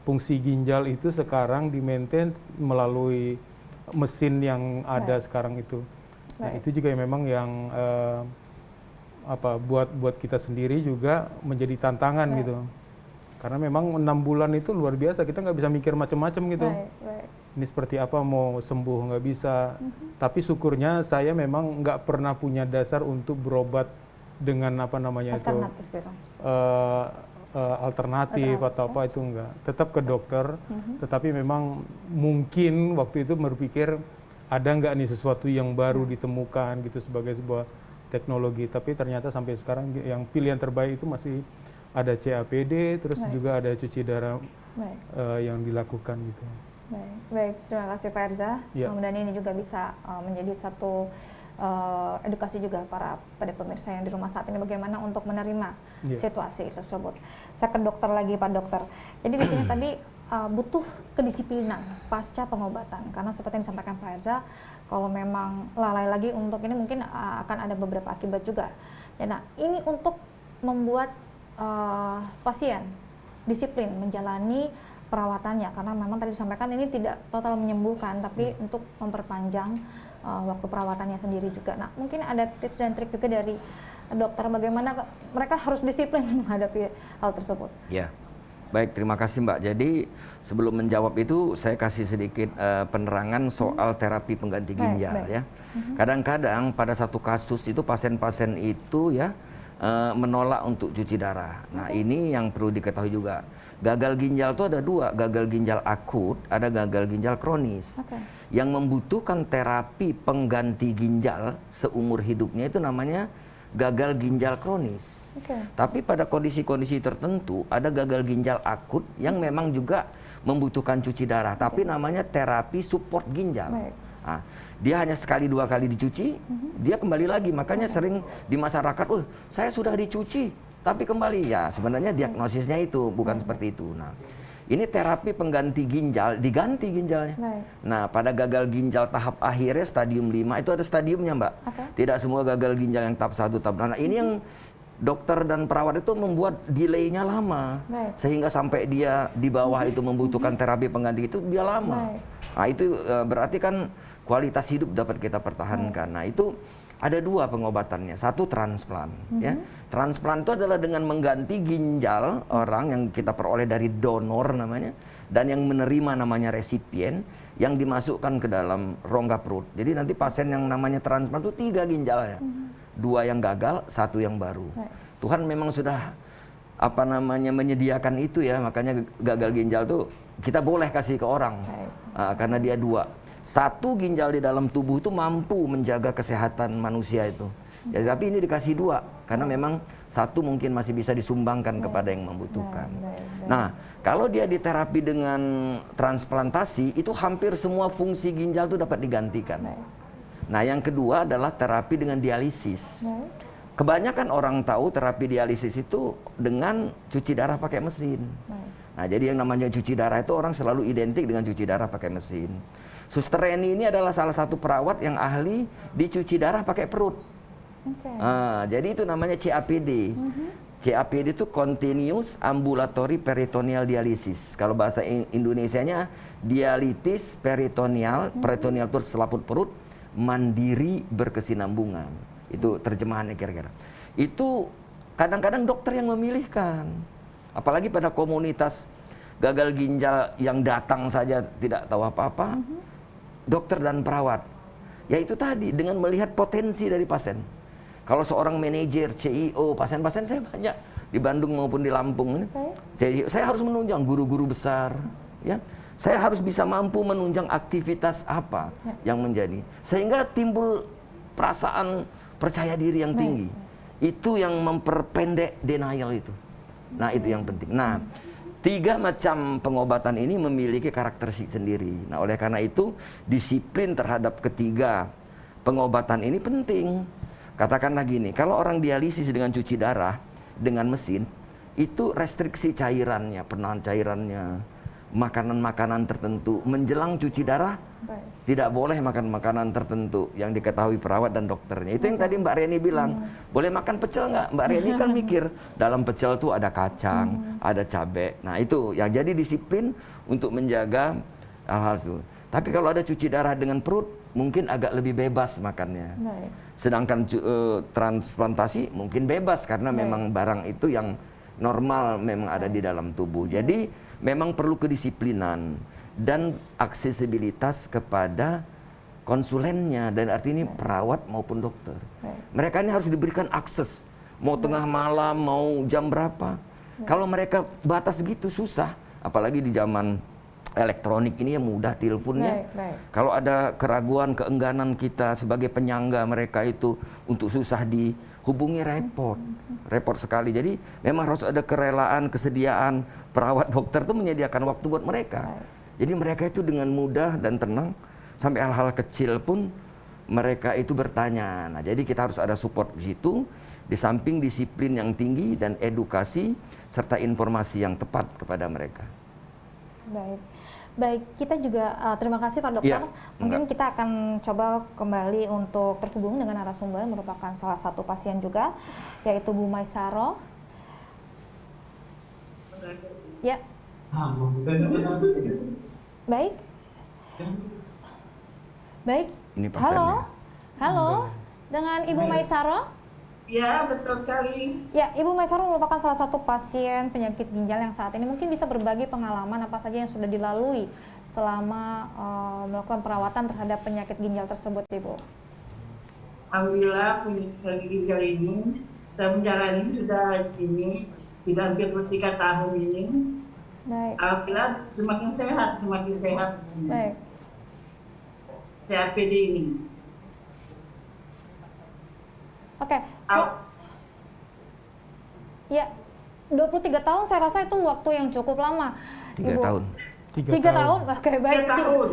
fungsi ginjal itu sekarang di-maintain melalui mesin yang ada sekarang itu. Nah, itu juga memang yang buat kita sendiri juga menjadi tantangan gitu. Karena memang 6 bulan itu luar biasa, kita nggak bisa mikir macam-macam gitu. Ini seperti apa, mau sembuh nggak bisa. Tapi syukurnya saya memang nggak pernah punya dasar untuk berobat dengan Alternatif gitu. Alternatif atau apa, itu enggak. Tetap ke dokter, tetapi memang mungkin waktu itu berpikir ada nggak nih sesuatu yang baru ditemukan gitu sebagai sebuah teknologi, tapi ternyata sampai sekarang yang pilihan terbaik itu masih ada CAPD, terus juga ada cuci darah yang dilakukan gitu. Baik, terima kasih Pak Herza. Mudah-mudahan ini juga bisa menjadi satu edukasi juga pada pemirsa yang di rumah saat ini bagaimana untuk menerima situasi tersebut. Saya ke dokter lagi, Pak Dokter. Jadi di sini tadi butuh kedisiplinan pasca pengobatan, karena seperti yang disampaikan Pak Herza, kalau memang lalai lagi untuk ini mungkin akan ada beberapa akibat juga. Nah, ini untuk membuat pasien disiplin menjalani perawatannya, karena memang tadi disampaikan ini tidak total menyembuhkan, tapi untuk memperpanjang waktu perawatannya sendiri juga. Nah, mungkin ada tips dan trik juga dari dokter bagaimana mereka harus disiplin menghadapi hal tersebut. Ya, baik, terima kasih Mbak. Jadi sebelum menjawab itu saya kasih sedikit penerangan soal terapi pengganti ginjal ya. Kadang-kadang pada satu kasus itu pasien-pasien itu ya menolak untuk cuci darah. Nah, ini yang perlu diketahui juga. Gagal ginjal itu ada 2, gagal ginjal akut, ada gagal ginjal kronis. Yang membutuhkan terapi pengganti ginjal seumur hidupnya itu namanya gagal ginjal kronis. Tapi pada kondisi-kondisi tertentu ada gagal ginjal akut yang memang juga membutuhkan cuci darah, tapi namanya terapi support ginjal. Nah, dia hanya sekali 2 kali dicuci, dia kembali lagi. Makanya sering di masyarakat, saya sudah dicuci, tapi kembali. Ya, sebenarnya diagnosisnya itu bukan seperti itu. Nah, ini terapi pengganti ginjal, diganti ginjalnya. Nah, pada gagal ginjal tahap akhirnya stadium 5 itu ada stadiumnya, Mbak. Tidak semua gagal ginjal yang tahap 1, tahap 2. Nah, ini yang dokter dan perawat itu membuat delay-nya lama. Sehingga sampai dia di bawah itu membutuhkan terapi pengganti itu dia lama. Nah, itu berarti kan kualitas hidup dapat kita pertahankan. Nah, itu ada 2 pengobatannya. 1 transplant, ya. Transplant itu adalah dengan mengganti ginjal orang yang kita peroleh dari donor namanya, dan yang menerima namanya resipien, yang dimasukkan ke dalam rongga perut. Jadi nanti pasien yang namanya transplant itu 3 ginjalnya. 2 yang gagal, 1 yang baru. Tuhan memang sudah menyediakan itu ya, makanya gagal ginjal tuh kita boleh kasih ke orang. Karena dia 2. 1 ginjal di dalam tubuh itu mampu menjaga kesehatan manusia itu. Ya, tapi ini dikasih 2 karena memang 1 mungkin masih bisa disumbangkan kepada yang membutuhkan. Nah, kalau dia diterapi dengan transplantasi itu hampir semua fungsi ginjal itu dapat digantikan. Nah, yang kedua adalah terapi dengan dialisis. Kebanyakan orang tahu terapi dialisis itu dengan cuci darah pakai mesin. Nah, jadi yang namanya cuci darah itu orang selalu identik dengan cuci darah pakai mesin. Suster Reni ini adalah salah satu perawat yang ahli dicuci darah pakai perut. Jadi itu namanya CAPD. CAPD itu Continuous Ambulatory Peritoneal Dialysis. Kalau bahasa Indonesianya dialitis peritoneal, peritoneal itu selaput perut, mandiri berkesinambungan. Itu terjemahannya kira-kira. Itu kadang-kadang dokter yang memilihkan. Apalagi pada komunitas gagal ginjal yang datang saja tidak tahu apa-apa, dokter dan perawat. Ya itu tadi, dengan melihat potensi dari pasien. Kalau seorang manajer, CEO, pasien-pasien saya banyak di Bandung maupun di Lampung ini. Saya harus menunjang guru-guru besar, ya. Saya harus bisa mampu menunjang aktivitas apa yang menjadi. Sehingga timbul perasaan percaya diri yang tinggi. Itu yang memperpendek denial itu. Nah, itu yang penting. Nah, 3 macam pengobatan ini memiliki karakteristik sendiri. Nah, oleh karena itu disiplin terhadap ketiga pengobatan ini penting. Katakanlah gini, kalau orang dialisis dengan cuci darah dengan mesin, itu restriksi cairannya, penahan cairannya, makanan-makanan tertentu. Menjelang cuci darah, tidak boleh makan makanan tertentu yang diketahui perawat dan dokternya. Itu yang tadi Mbak Reni bilang, boleh makan pecel nggak? Mbak Reni kan mikir, dalam pecel tuh ada kacang, ada cabai. Nah itu, ya jadi disiplin untuk menjaga hal-hal itu. Tapi kalau ada cuci darah dengan perut, mungkin agak lebih bebas makannya. Sedangkan transplantasi mungkin bebas karena memang barang itu yang normal memang ada di dalam tubuh. Jadi memang perlu kedisiplinan dan aksesibilitas kepada konsulennya, dan artinya perawat maupun dokter. Mereka ini harus diberikan akses, mau tengah malam, mau jam berapa. Kalau mereka batas gitu susah, apalagi di zaman elektronik ini yang mudah teleponnya. Kalau ada keraguan, keengganan kita sebagai penyangga mereka itu untuk susah dihubungi, repot sekali. Jadi memang harus ada kerelaan, kesediaan perawat dokter itu menyediakan waktu buat mereka. Jadi mereka itu dengan mudah dan tenang, sampai hal-hal kecil pun mereka itu bertanya. Nah, jadi kita harus ada support di situ, di samping disiplin yang tinggi dan edukasi serta informasi yang tepat kepada mereka. Baik, kita juga terima kasih Pak Dokter. Mungkin kita akan coba kembali untuk terhubung dengan narasumber, merupakan salah satu pasien juga, yaitu Bu Maisaro. Ya. Baik. Ini pasiennya. Halo, dengan Ibu Maisaro? Ya, betul sekali. Ya, Ibu Maisaro merupakan salah satu pasien penyakit ginjal yang saat ini mungkin bisa berbagi pengalaman apa saja yang sudah dilalui selama melakukan perawatan terhadap penyakit ginjal tersebut, Ibu. Alhamdulillah penyakit ginjal ini saya menjalani sudah hampir 3 tahun ini. Baik. Alhamdulillah semakin sehat. Baik. CAPD ini. Oke. Ya, 23 tahun saya rasa itu waktu yang cukup lama. 3 Ibu. tahun. 3 tahun? Oke, baik.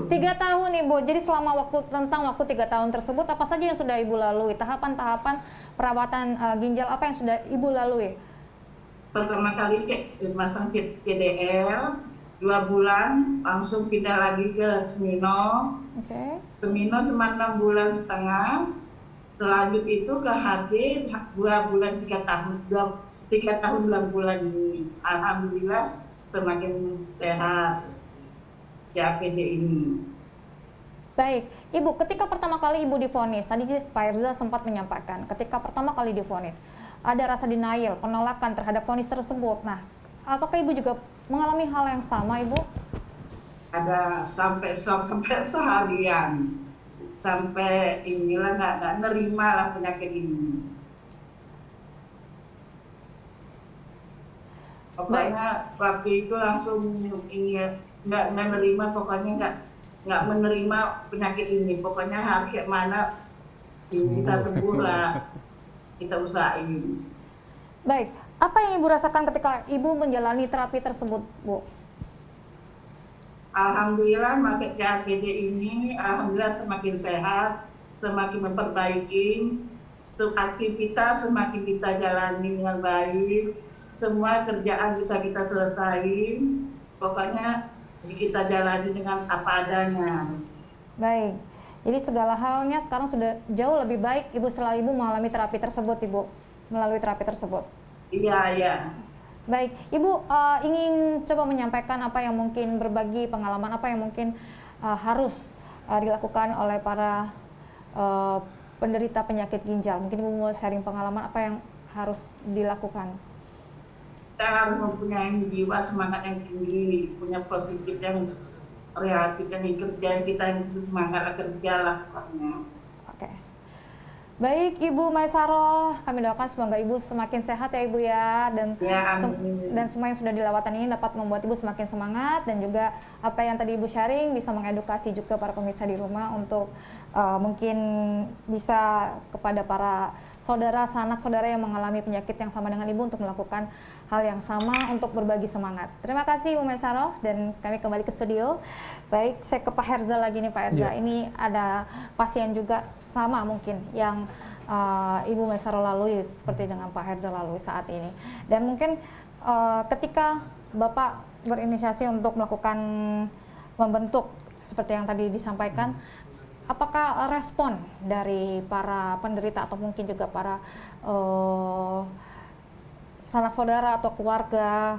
3 tahun, Ibu. Jadi selama rentang waktu 3 tahun tersebut, apa saja yang sudah Ibu lalui? Tahapan-tahapan perawatan ginjal apa yang sudah Ibu lalui? Pertama kali masang CDL, 2 bulan, langsung pindah lagi ke Semino. Semino selama 6 bulan setengah. Selanjut itu ke HT 2 bulan 3 tahun, 3 tahun 6 bulan ini. Alhamdulillah semakin sehat CAPD ini. Baik, Ibu, ketika pertama kali Ibu divonis, tadi Pak Irza sempat menyampaikan, ketika pertama kali divonis, ada rasa denial, penolakan terhadap vonis tersebut. Nah, apakah Ibu juga mengalami hal yang sama, Ibu? Ada sampai seharian. Sampai inilah nggak nerima lah penyakit ini. Pokoknya waktu itu langsung ini nggak nerima, pokoknya nggak menerima penyakit ini. Pokoknya kayak mana bisa sembuh lah. kita usahain. Baik, apa yang Ibu rasakan ketika Ibu menjalani terapi tersebut, Bu? Alhamdulillah pakai CAPD ini, alhamdulillah semakin sehat, semakin memperbaiki, aktivitas semakin kita jalani dengan baik, semua kerjaan bisa kita selesaiin, pokoknya kita jalani dengan apa adanya. Baik, jadi segala halnya sekarang sudah jauh lebih baik Ibu setelah Ibu mengalami terapi tersebut, Ibu, melalui terapi tersebut. Iya, iya. Baik, Ibu ingin coba menyampaikan apa yang mungkin berbagi pengalaman apa yang mungkin harus dilakukan oleh para penderita penyakit ginjal. Mungkin Ibu mau sharing pengalaman apa yang harus dilakukan. Kita harus mempunyai jiwa semangat yang tinggi, punya positif yang relatif, yang kerja kita itu semangat kerja lah pokoknya. Oke. Baik, Ibu Maisaro, kami doakan semoga Ibu semakin sehat ya Ibu ya, dan dan semua yang sudah dilewatan ini dapat membuat Ibu semakin semangat, dan juga apa yang tadi Ibu sharing bisa mengedukasi juga para pemirsa di rumah untuk mungkin bisa kepada para saudara, sanak saudara yang mengalami penyakit yang sama dengan Ibu untuk melakukan hal yang sama untuk berbagi semangat. Terima kasih Ibu Maisaro, dan kami kembali ke studio. Baik, saya ke Pak Herza lagi nih Pak Herza. Ini ada pasien juga sama mungkin yang Ibu Maisaro lalui seperti dengan Pak Herza lalui saat ini. Dan mungkin ketika Bapak berinisiasi untuk melakukan membentuk seperti yang tadi disampaikan, apakah respon dari para penderita atau mungkin juga para sanak saudara atau keluarga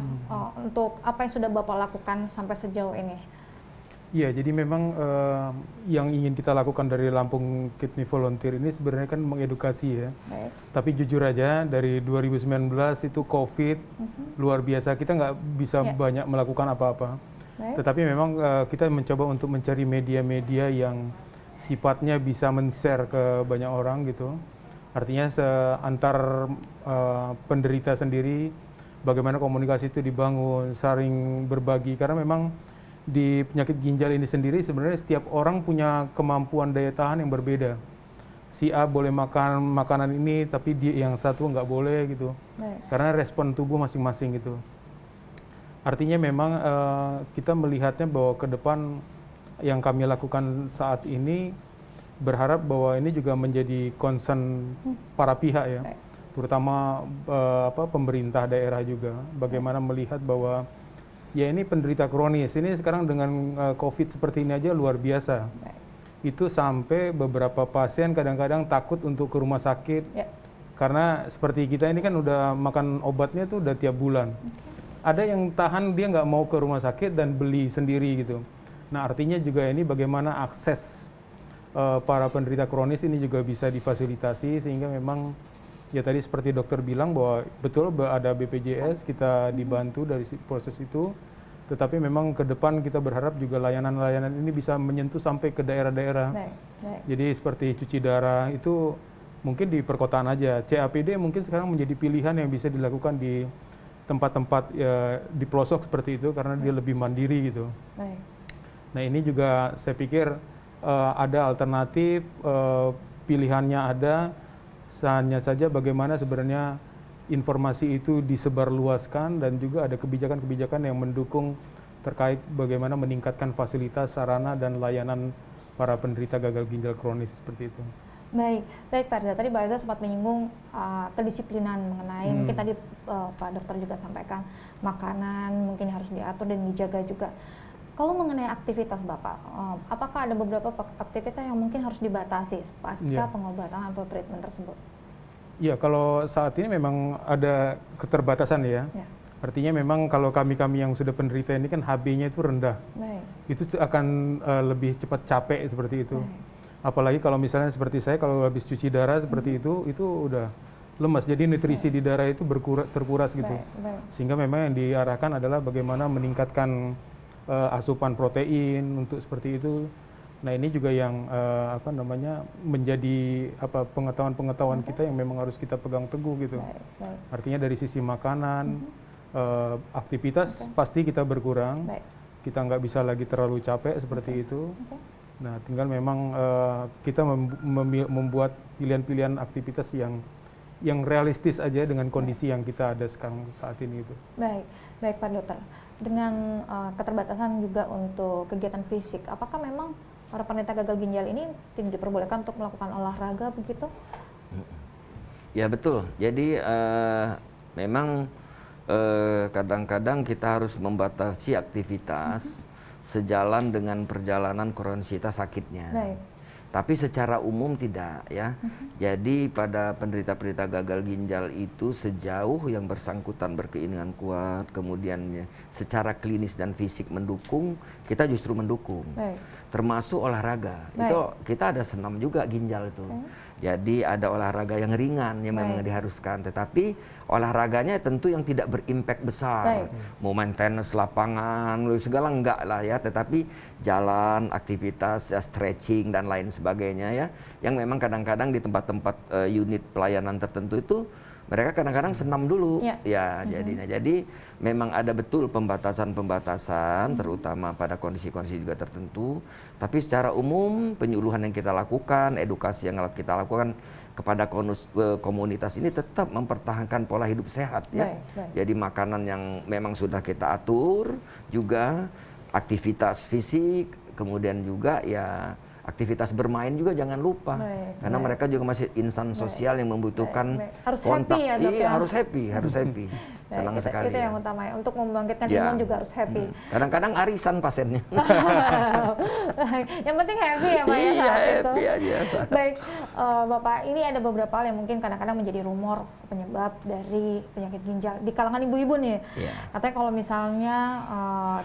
untuk apa yang sudah Bapak lakukan sampai sejauh ini? Iya, jadi memang yang ingin kita lakukan dari Lampung Kidney Volunteer ini sebenarnya kan mengedukasi ya. Baik. Tapi jujur aja dari 2019 itu COVID luar biasa, kita nggak bisa banyak melakukan apa-apa. Tetapi memang kita mencoba untuk mencari media-media yang sifatnya bisa men-share ke banyak orang gitu. Artinya antar penderita sendiri bagaimana komunikasi itu dibangun, saling berbagi, karena memang di penyakit ginjal ini sendiri sebenarnya setiap orang punya kemampuan daya tahan yang berbeda. Si A boleh makan makanan ini tapi dia yang satu nggak boleh gitu. Karena respon tubuh masing-masing gitu. Artinya memang kita melihatnya bahwa ke depan yang kami lakukan saat ini berharap bahwa ini juga menjadi concern para pihak ya. Terutama pemerintah daerah juga bagaimana melihat bahwa ya ini penderita kronis, ini sekarang dengan COVID seperti ini aja luar biasa. Itu sampai beberapa pasien kadang-kadang takut untuk ke rumah sakit, karena seperti kita ini kan udah makan obatnya tuh udah tiap bulan. Ada yang tahan dia nggak mau ke rumah sakit dan beli sendiri gitu. Nah artinya juga ini bagaimana akses para penderita kronis ini juga bisa difasilitasi, sehingga memang ya tadi seperti dokter bilang bahwa betul ada BPJS, kita dibantu dari proses itu, tetapi memang ke depan kita berharap juga layanan-layanan ini bisa menyentuh sampai ke daerah-daerah. Jadi seperti cuci darah itu mungkin di perkotaan aja, CAPD mungkin sekarang menjadi pilihan yang bisa dilakukan di tempat-tempat di pelosok seperti itu karena dia lebih mandiri gitu. Nah ini juga saya pikir ada alternatif, pilihannya ada. Hanya saja bagaimana sebenarnya informasi itu disebarluaskan dan juga ada kebijakan-kebijakan yang mendukung terkait bagaimana meningkatkan fasilitas, sarana, dan layanan para penderita gagal ginjal kronis seperti itu. Baik Pak Reza, tadi Pak Reza sempat menyinggung kedisiplinan mengenai mungkin tadi Pak Dokter juga sampaikan makanan mungkin harus diatur dan dijaga juga. Kalau mengenai aktivitas Bapak, apakah ada beberapa aktivitas yang mungkin harus dibatasi pasca pengobatan atau treatment tersebut? Ya, kalau saat ini memang ada keterbatasan ya. Artinya memang kalau kami yang sudah penderita ini kan HB-nya itu rendah. Itu akan lebih cepat capek seperti itu. Apalagi kalau misalnya seperti saya, kalau habis cuci darah seperti itu udah lemas. Jadi nutrisi di darah itu terkuras gitu. Sehingga memang yang diarahkan adalah bagaimana meningkatkan asupan protein untuk seperti itu. Nah ini juga yang menjadi pengetahuan kita yang memang harus kita pegang teguh gitu. Artinya dari sisi makanan, aktivitas pasti kita berkurang. Kita nggak bisa lagi terlalu capek seperti itu. Nah tinggal memang kita membuat pilihan-pilihan aktivitas yang yang realistis aja dengan kondisi yang kita ada sekarang saat ini itu. Baik, baik Pak Dokter. Dengan keterbatasan juga untuk kegiatan fisik, apakah memang para penderita gagal ginjal ini tidak diperbolehkan untuk melakukan olahraga begitu? Ya betul. Jadi memang kadang-kadang kita harus membatasi aktivitas sejalan dengan perjalanan kronisitas sakitnya. Baik. Tapi secara umum tidak ya. Jadi pada penderita-penderita gagal ginjal itu sejauh yang bersangkutan berkeinginan kuat, kemudian secara klinis dan fisik mendukung, kita justru mendukung. Baik. Termasuk olahraga. Baik. Itu kita ada senam juga ginjal itu. Jadi ada olahraga yang ringan yang memang Baik. diharuskan, tetapi olahraganya tentu yang tidak berimpact besar. Baik. Mau main tenis lapangan, segala enggak lah ya, tetapi jalan, aktivitas, ya, stretching dan lain sebagainya ya, yang memang kadang-kadang di tempat-tempat unit pelayanan tertentu itu mereka kadang-kadang senam dulu, ya jadinya. Jadi memang ada betul pembatasan-pembatasan, terutama pada kondisi-kondisi juga tertentu. Tapi secara umum penyuluhan yang kita lakukan, edukasi yang kita lakukan kepada komunitas ini tetap mempertahankan pola hidup sehat ya. Baik. Jadi makanan yang memang sudah kita atur, juga aktivitas fisik, kemudian juga ya aktivitas bermain juga jangan lupa. Baik, Karena baik. mereka juga masih insan sosial yang membutuhkan Baik. Harus kontak. happy ya, Dok, Iya, ya? harus happy. Baik, Senang itu, sekali. itu ya. yang utama ya. Untuk membangkitkan Ya. imun juga harus happy. Kadang-kadang arisan pasiennya. Yang penting happy ya Pak ya Iya, saat itu. happy aja. Baik, Bapak, ini ada beberapa hal yang mungkin kadang-kadang menjadi rumor penyebab dari penyakit ginjal di kalangan ibu-ibu nih. Iya. Katanya kalau misalnya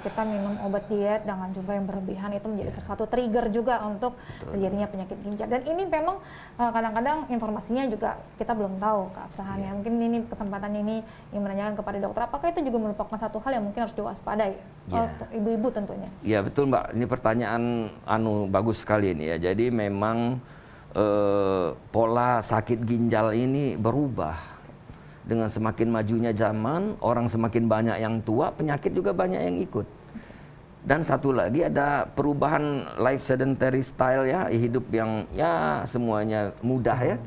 kita minum obat diet dengan jumlah yang berlebihan itu menjadi salah satu trigger juga untuk terjadinya penyakit ginjal. Dan ini memang kadang-kadang informasinya juga kita belum tahu keabsahannya. Mungkin ini kesempatan ini yang menanyakan kepada dokter, apakah itu juga merupakan satu hal yang mungkin harus diwaspadai untuk ibu-ibu tentunya? Iya betul Mbak, ini pertanyaan bagus sekali ini ya. Jadi memang pola sakit ginjal ini berubah. Dengan semakin majunya zaman, orang semakin banyak yang tua, penyakit juga banyak yang ikut. Dan satu lagi ada perubahan life sedentary style ya, hidup yang ya semuanya mudah ya.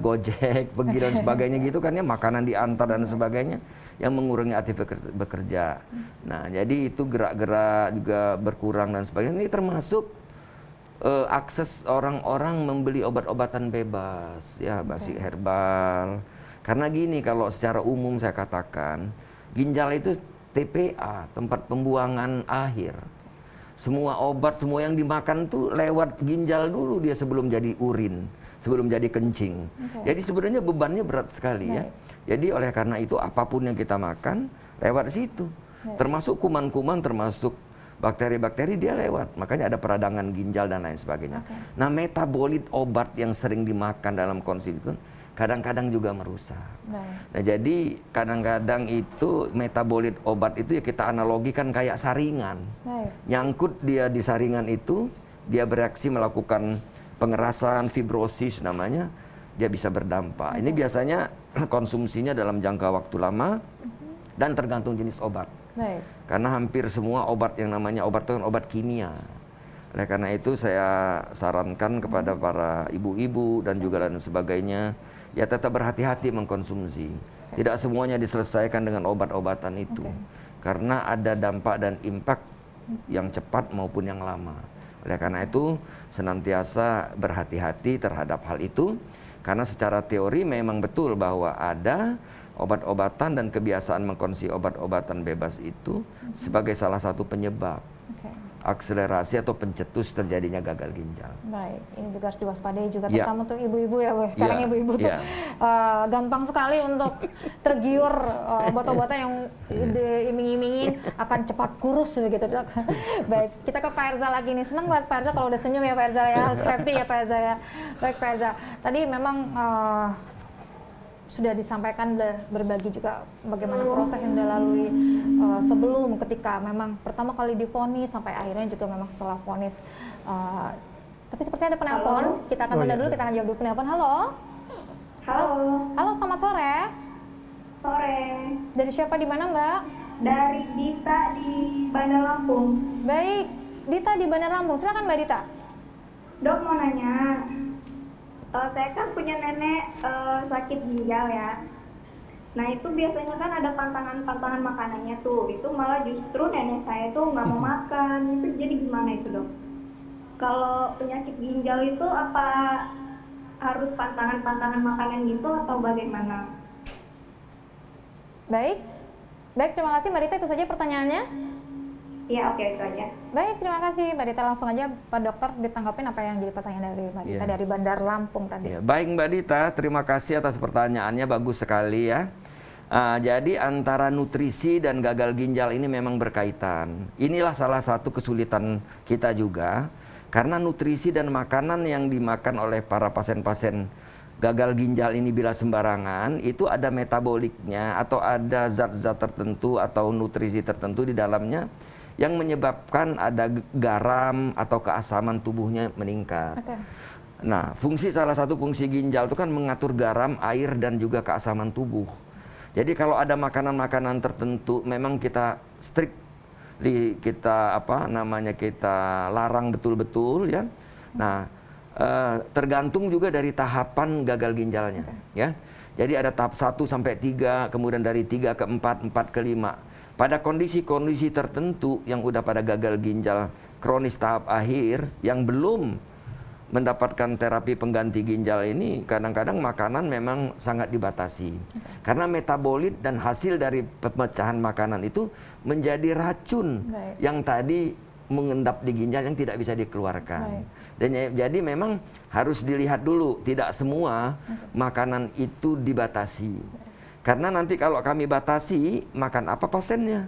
Gojek, pergi dan sebagainya gitu kan ya, makanan diantar dan sebagainya yang mengurangi aktivitas bekerja. Nah, jadi itu gerak-gerak juga berkurang dan sebagainya. Ini termasuk akses orang-orang membeli obat-obatan bebas ya, basi herbal. Karena gini, kalau secara umum saya katakan, ginjal itu TPA, tempat pembuangan akhir. Semua obat, semua yang dimakan tuh lewat ginjal dulu dia sebelum jadi urin, sebelum jadi kencing. Jadi sebenarnya bebannya berat sekali ya. Jadi oleh karena itu apapun yang kita makan lewat situ. Termasuk kuman-kuman, termasuk bakteri-bakteri dia lewat. Makanya ada peradangan ginjal dan lain sebagainya. Nah, metabolit obat yang sering dimakan dalam konsumsi itu kadang-kadang juga merusak. Nah, jadi kadang-kadang itu metabolit obat itu ya kita analogikan kayak saringan. Nyangkut dia di saringan itu, dia bereaksi melakukan pengerasan, fibrosis namanya, dia bisa berdampak. Ini biasanya konsumsinya dalam jangka waktu lama dan tergantung jenis obat. Karena hampir semua obat yang namanya obat itu kan obat kimia. Oleh karena itu saya sarankan kepada para ibu-ibu dan juga lain sebagainya, ya tetap berhati-hati mengkonsumsi. Tidak semuanya diselesaikan dengan obat-obatan itu. Karena ada dampak dan impact yang cepat maupun yang lama. Oleh karena itu senantiasa berhati-hati terhadap hal itu. Karena secara teori memang betul bahwa ada obat-obatan dan kebiasaan mengkonsumsi obat-obatan bebas itu sebagai salah satu penyebab akselerasi atau pencetus terjadinya gagal ginjal. Baik, ini juga harus diwaspadai juga terutama untuk ibu-ibu ya, Bos. Sekarang ibu-ibu tuh gampang sekali untuk tergiur obat-obatan yang diiming-imingin akan cepat kurus begitu, Dok. Baik, kita ke Pak Erzal lagi nih. Senang lihat Pak Erzal kalau udah senyum ya Pak Erzal ya, harus happy ya Pak Erzal ya. Baik Pak Erzal, tadi memang sudah disampaikan berbagi juga bagaimana proses yang dilalui sebelum ketika memang pertama kali divonis sampai akhirnya juga memang setelah vonis. Tapi sepertinya ada penelpon, kita akan tunda dulu, kita akan jawab dulu penelpon. Halo. Halo, selamat sore. Sore. Dari siapa, di mana Mbak? Dari Dita di Bandar Lampung. Baik, Dita di Bandar Lampung. Silakan Mbak Dita. Dok mau nanya. Saya kan punya nenek sakit ginjal ya. Nah itu biasanya kan ada pantangan makanannya tuh. Itu malah justru nenek saya tuh nggak mau makan. Itu jadi gimana itu dok? Kalau penyakit ginjal itu apa harus pantangan makanan gitu atau bagaimana? Baik, terima kasih Mbak Dita, itu saja pertanyaannya. Iya, oke, itu aja. Baik, terima kasih Mbak Dita. Langsung aja Pak Dokter ditanggapin apa yang jadi pertanyaan dari Mbak Dita dari Bandar Lampung tadi. Ya, baik Mbak Dita, terima kasih atas pertanyaannya, bagus sekali ya. Jadi antara nutrisi dan gagal ginjal ini memang berkaitan. Inilah salah satu kesulitan kita juga, karena nutrisi dan makanan yang dimakan oleh para pasien-pasien gagal ginjal ini bila sembarangan, itu ada metaboliknya atau ada zat-zat tertentu atau nutrisi tertentu di dalamnya yang menyebabkan ada garam atau keasaman tubuhnya meningkat. Oke. Nah, salah satu fungsi ginjal itu kan mengatur garam, air, dan juga keasaman tubuh. Jadi kalau ada makanan-makanan tertentu memang kita strict, kita larang betul-betul ya. Nah, tergantung juga dari tahapan gagal ginjalnya ya. Jadi ada tahap 1 sampai 3, kemudian dari 3 ke 4, 4 ke 5. Pada kondisi-kondisi tertentu yang udah pada gagal ginjal kronis tahap akhir yang belum mendapatkan terapi pengganti ginjal ini, kadang-kadang makanan memang sangat dibatasi. Karena metabolit dan hasil dari pemecahan makanan itu menjadi racun yang tadi mengendap di ginjal yang tidak bisa dikeluarkan. Dan jadi memang harus dilihat dulu, tidak semua makanan itu dibatasi. Karena nanti kalau kami batasi, makan apa pasiennya?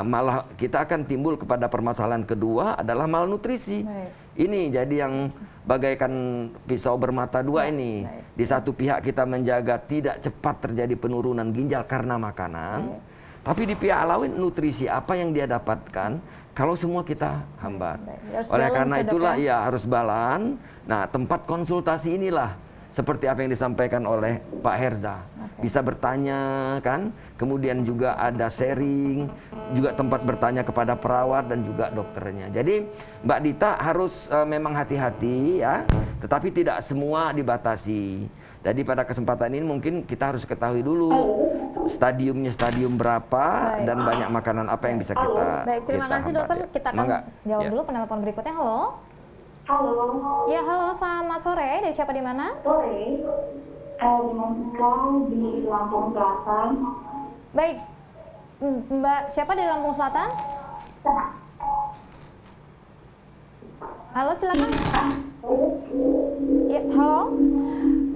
Malah kita akan timbul kepada permasalahan kedua adalah malnutrisi. Ini jadi yang bagaikan pisau bermata dua ini. Di satu pihak kita menjaga tidak cepat terjadi penurunan ginjal karena makanan. Tapi di pihak lain nutrisi apa yang dia dapatkan kalau semua kita hambat. Oleh karena itulah ya harus balance. Nah, tempat konsultasi inilah seperti apa yang disampaikan oleh Pak Herza. Bisa bertanya kan, kemudian juga ada sharing, juga tempat bertanya kepada perawat dan juga dokternya. Jadi Mbak Dita harus memang hati-hati ya, tetapi tidak semua dibatasi. Jadi pada kesempatan ini mungkin kita harus ketahui dulu stadium berapa dan banyak makanan apa yang bisa kita. Baik, terima kasih dokter. Kita akan jawab dulu penelpon berikutnya. Halo. Halo. Ya, halo, selamat sore. Dari siapa di mana? Sore. Dengan Ika di Lampung Selatan. Baik, Mbak siapa di Lampung Selatan? Halo, silakan. Ya, halo.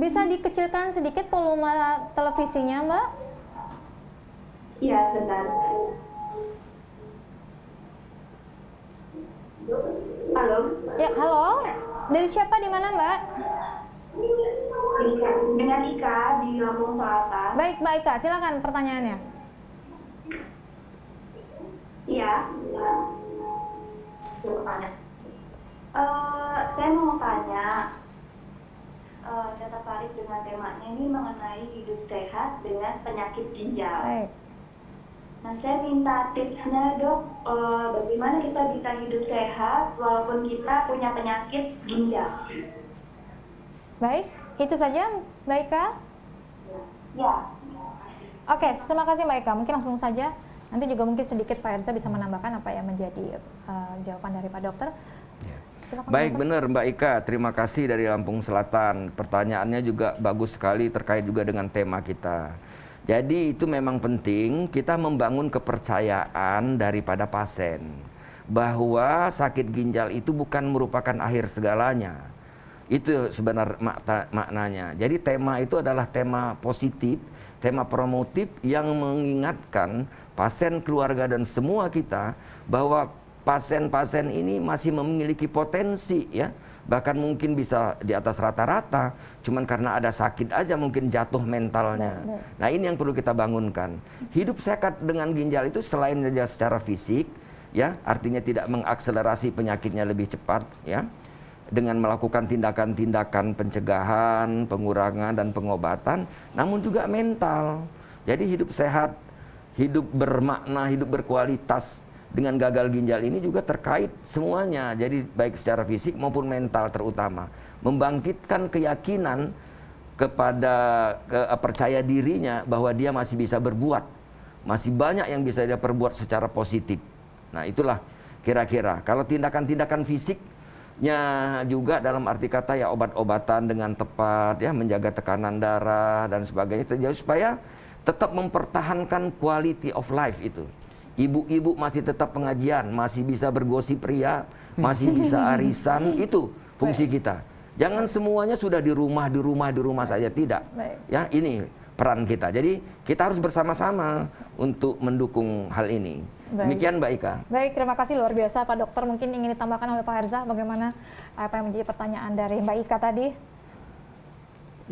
Bisa dikecilkan sedikit volume televisinya, Mbak? Iya, benar. Halo. Ya, halo. Dari siapa di mana, Mbak? Dengan Ika di Lampung Selatan. Baik, Mbak Ika, silakan pertanyaannya. Iya. Saya mau tanya, saya tertarik dengan temanya ini mengenai hidup sehat dengan penyakit ginjal. Baik. Nah, saya minta tipsnya dok, bagaimana kita bisa hidup sehat walaupun kita punya penyakit ginjal. Baik, itu saja Mbak Ika? Ya. Oke, terima kasih Mbak Ika. Mungkin langsung saja, nanti juga mungkin sedikit Pak Herza bisa menambahkan apa yang menjadi jawaban dari Pak Dokter. Silakan, baik, dokter. benar Mbak Ika, terima kasih dari Lampung Selatan. Pertanyaannya juga bagus sekali terkait juga dengan tema kita. Jadi itu memang penting kita membangun kepercayaan daripada pasien bahwa sakit ginjal itu bukan merupakan akhir segalanya. Itu sebenarnya maknanya. Jadi tema itu adalah tema positif, tema promotif yang mengingatkan pasien, keluarga dan semua kita bahwa pasien-pasien ini masih memiliki potensi ya. Bahkan mungkin bisa di atas rata-rata, cuman karena ada sakit aja mungkin jatuh mentalnya. Nah, ini yang perlu kita bangunkan. Hidup sehat dengan ginjal itu selain saja secara fisik, ya, artinya tidak mengakselerasi penyakitnya lebih cepat, ya, dengan melakukan tindakan-tindakan pencegahan, pengurangan dan pengobatan, namun juga mental. Jadi hidup sehat, hidup bermakna, hidup berkualitas dengan gagal ginjal ini juga terkait semuanya. Jadi baik secara fisik maupun mental terutama. membangkitkan keyakinan kepada percaya dirinya bahwa dia masih bisa berbuat, masih banyak yang bisa dia perbuat secara positif. Nah itulah kira-kira. Kalau tindakan-tindakan fisiknya juga dalam arti kata ya obat-obatan dengan tepat, ya menjaga tekanan darah dan sebagainya, supaya tetap mempertahankan quality of life itu. Ibu-ibu masih tetap pengajian, masih bisa bergosip pria, masih bisa arisan, itu fungsi kita. Jangan semuanya sudah di rumah saja, tidak. Ya, ini peran kita. Jadi kita harus bersama-sama untuk mendukung hal ini. Demikian Mbak Ika. Baik, terima kasih luar biasa Pak Dokter. Mungkin ingin ditambahkan oleh Pak Herza bagaimana apa yang menjadi pertanyaan dari Mbak Ika tadi?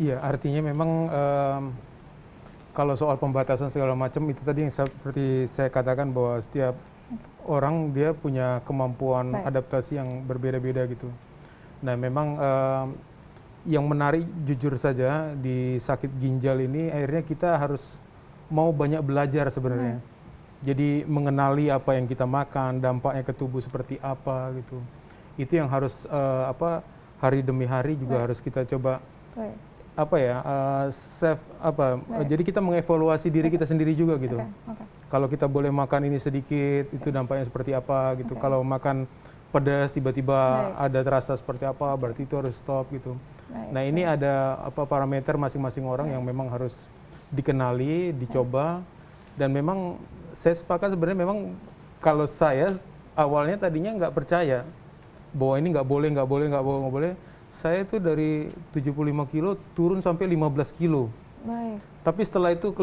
Iya, artinya memang kalau soal pembatasan segala macam itu tadi yang seperti saya katakan bahwa setiap orang dia punya kemampuan adaptasi yang berbeda-beda gitu. Nah memang yang menarik jujur saja di sakit ginjal ini akhirnya kita harus mau banyak belajar sebenarnya. Jadi mengenali apa yang kita makan, dampaknya ke tubuh seperti apa gitu. Itu yang harus hari demi hari juga harus kita coba jadi kita mengevaluasi diri kita sendiri juga gitu. Kalau kita boleh makan ini sedikit, itu dampaknya seperti apa gitu. Kalau makan pedas tiba-tiba ada terasa seperti apa, berarti itu harus stop gitu. Nah ini ada parameter masing-masing orang yang memang harus dikenali, dicoba, dan memang saya sepakat sebenarnya memang kalau saya awalnya tadinya nggak percaya bahwa ini nggak boleh. Saya itu dari 75 kilo turun sampai 15 kilo. Tapi setelah itu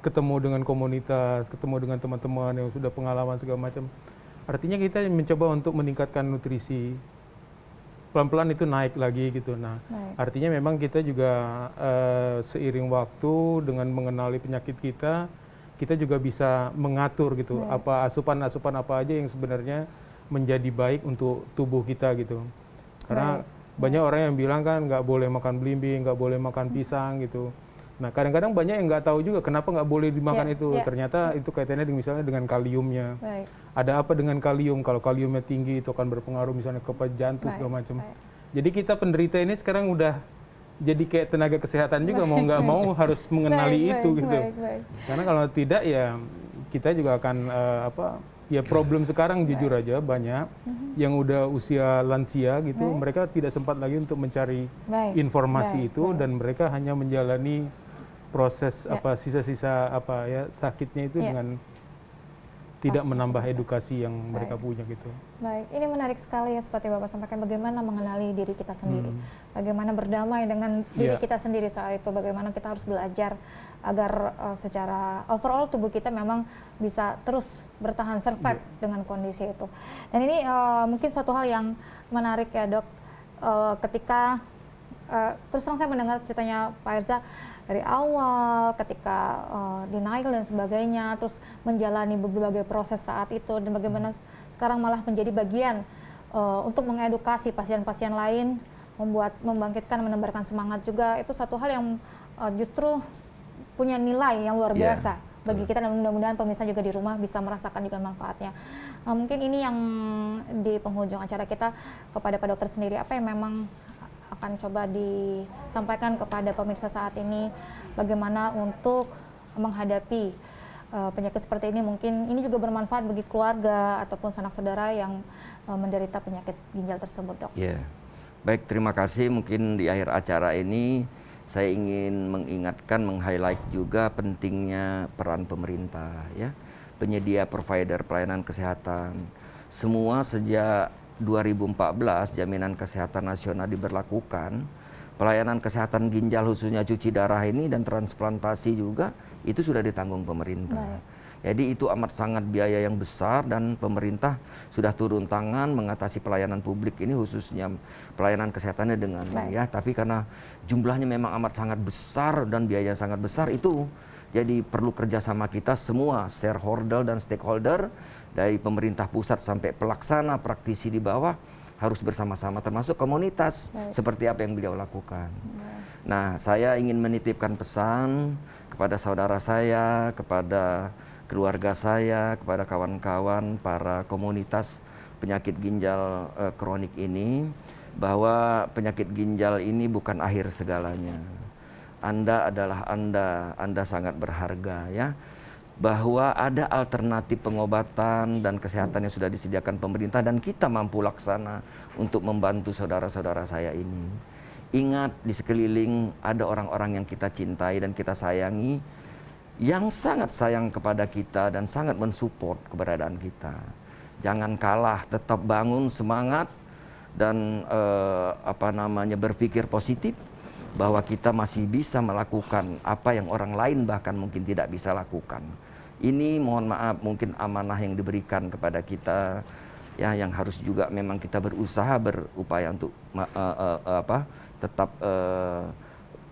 ketemu dengan komunitas, ketemu dengan teman-teman yang sudah pengalaman segala macam. Artinya kita mencoba untuk meningkatkan nutrisi. Pelan-pelan itu naik lagi gitu. Nah, artinya memang kita juga seiring waktu dengan mengenali penyakit kita juga bisa mengatur gitu. Apa asupan-asupan apa aja yang sebenarnya menjadi baik untuk tubuh kita gitu. Karena banyak orang yang bilang kan nggak boleh makan belimbing, nggak boleh makan pisang gitu. Nah kadang-kadang banyak yang nggak tahu juga kenapa nggak boleh dimakan itu. Ternyata itu kaitannya misalnya dengan kaliumnya. Ada apa dengan kalium? Kalau kaliumnya tinggi itu akan berpengaruh misalnya ke jantung segala macam. Jadi kita penderita ini sekarang udah jadi kayak tenaga kesehatan juga mau nggak mau harus mengenali itu gitu. Karena kalau tidak ya kita juga akan problem sekarang jujur aja banyak yang udah usia lansia gitu, mereka tidak sempat lagi untuk mencari informasi itu dan mereka hanya menjalani proses sisa-sisa sakitnya itu dengan tidak menambah edukasi yang mereka punya gitu. Baik, ini menarik sekali ya seperti Bapak sampaikan bagaimana mengenali diri kita sendiri, bagaimana berdamai dengan diri kita sendiri saat itu, bagaimana kita harus belajar agar secara overall tubuh kita memang bisa terus bertahan survive dengan kondisi itu. Dan ini mungkin suatu hal yang menarik ya Dok, ketika terus terang saya mendengar ceritanya Pak Herza dari awal ketika denial dan sebagainya, terus menjalani berbagai proses saat itu dan bagaimana sekarang malah menjadi bagian untuk mengedukasi pasien-pasien lain, membangkitkan, menebarkan semangat juga, itu satu hal yang justru punya nilai yang luar biasa bagi kita dan mudah-mudahan pemirsa juga di rumah bisa merasakan juga manfaatnya. Mungkin ini yang di penghujung acara kita kepada Pak Dokter sendiri, apa yang memang akan coba disampaikan kepada pemirsa saat ini bagaimana untuk menghadapi penyakit seperti ini. Mungkin ini juga bermanfaat bagi keluarga ataupun sanak saudara yang menderita penyakit ginjal tersebut, Dok. Baik, terima kasih. Mungkin di akhir acara ini saya ingin mengingatkan, meng-highlight juga pentingnya peran pemerintah, ya, penyedia provider pelayanan kesehatan. Semua sejak 2014 jaminan kesehatan nasional diberlakukan, pelayanan kesehatan ginjal khususnya cuci darah ini dan transplantasi juga itu sudah ditanggung pemerintah. Jadi itu amat sangat biaya yang besar dan pemerintah sudah turun tangan mengatasi pelayanan publik ini khususnya pelayanan kesehatannya dengan tapi karena jumlahnya memang amat sangat besar dan biaya sangat besar itu jadi perlu kerjasama kita semua shareholder dan stakeholder dari pemerintah pusat sampai pelaksana praktisi di bawah harus bersama-sama termasuk komunitas seperti apa yang beliau lakukan. Nah, saya ingin menitipkan pesan kepada saudara saya, kepada keluarga saya, kepada kawan-kawan para komunitas penyakit ginjal kronik ini, bahwa penyakit ginjal ini bukan akhir segalanya. Anda adalah Anda sangat berharga ya. Bahwa ada alternatif pengobatan dan kesehatan yang sudah disediakan pemerintah dan kita mampu laksana untuk membantu saudara-saudara saya ini. Ingat, di sekeliling ada orang-orang yang kita cintai dan kita sayangi, yang sangat sayang kepada kita dan sangat mensupport keberadaan kita. Jangan kalah, tetap bangun semangat dan berpikir positif bahwa kita masih bisa melakukan apa yang orang lain bahkan mungkin tidak bisa lakukan. Ini mohon maaf mungkin amanah yang diberikan kepada kita ya, yang harus juga memang kita berusaha berupaya untuk tetap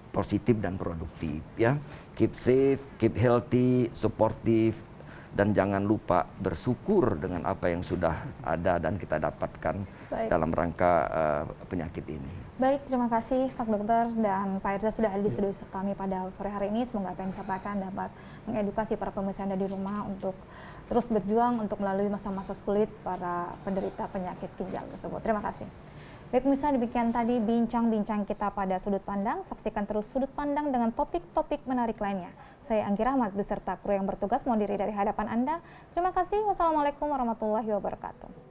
positif dan produktif ya. Keep safe, keep healthy, supportive, dan jangan lupa bersyukur dengan apa yang sudah ada dan kita dapatkan dalam rangka penyakit ini. Baik, terima kasih Pak Dokter dan Pak Irza sudah hadir di studio kami pada sore hari ini. Semoga apa yang disampaikan dapat mengedukasi para pemirsa Anda di rumah untuk terus berjuang untuk melalui masa-masa sulit para penderita penyakit ginjal tersebut. Terima kasih. Baik pemirsa, demikian tadi bincang-bincang kita pada Sudut Pandang. Saksikan terus Sudut Pandang dengan topik-topik menarik lainnya. Saya Anggi Rahmat beserta kru yang bertugas mohon diri dari hadapan Anda. Terima kasih. Wassalamualaikum warahmatullahi wabarakatuh.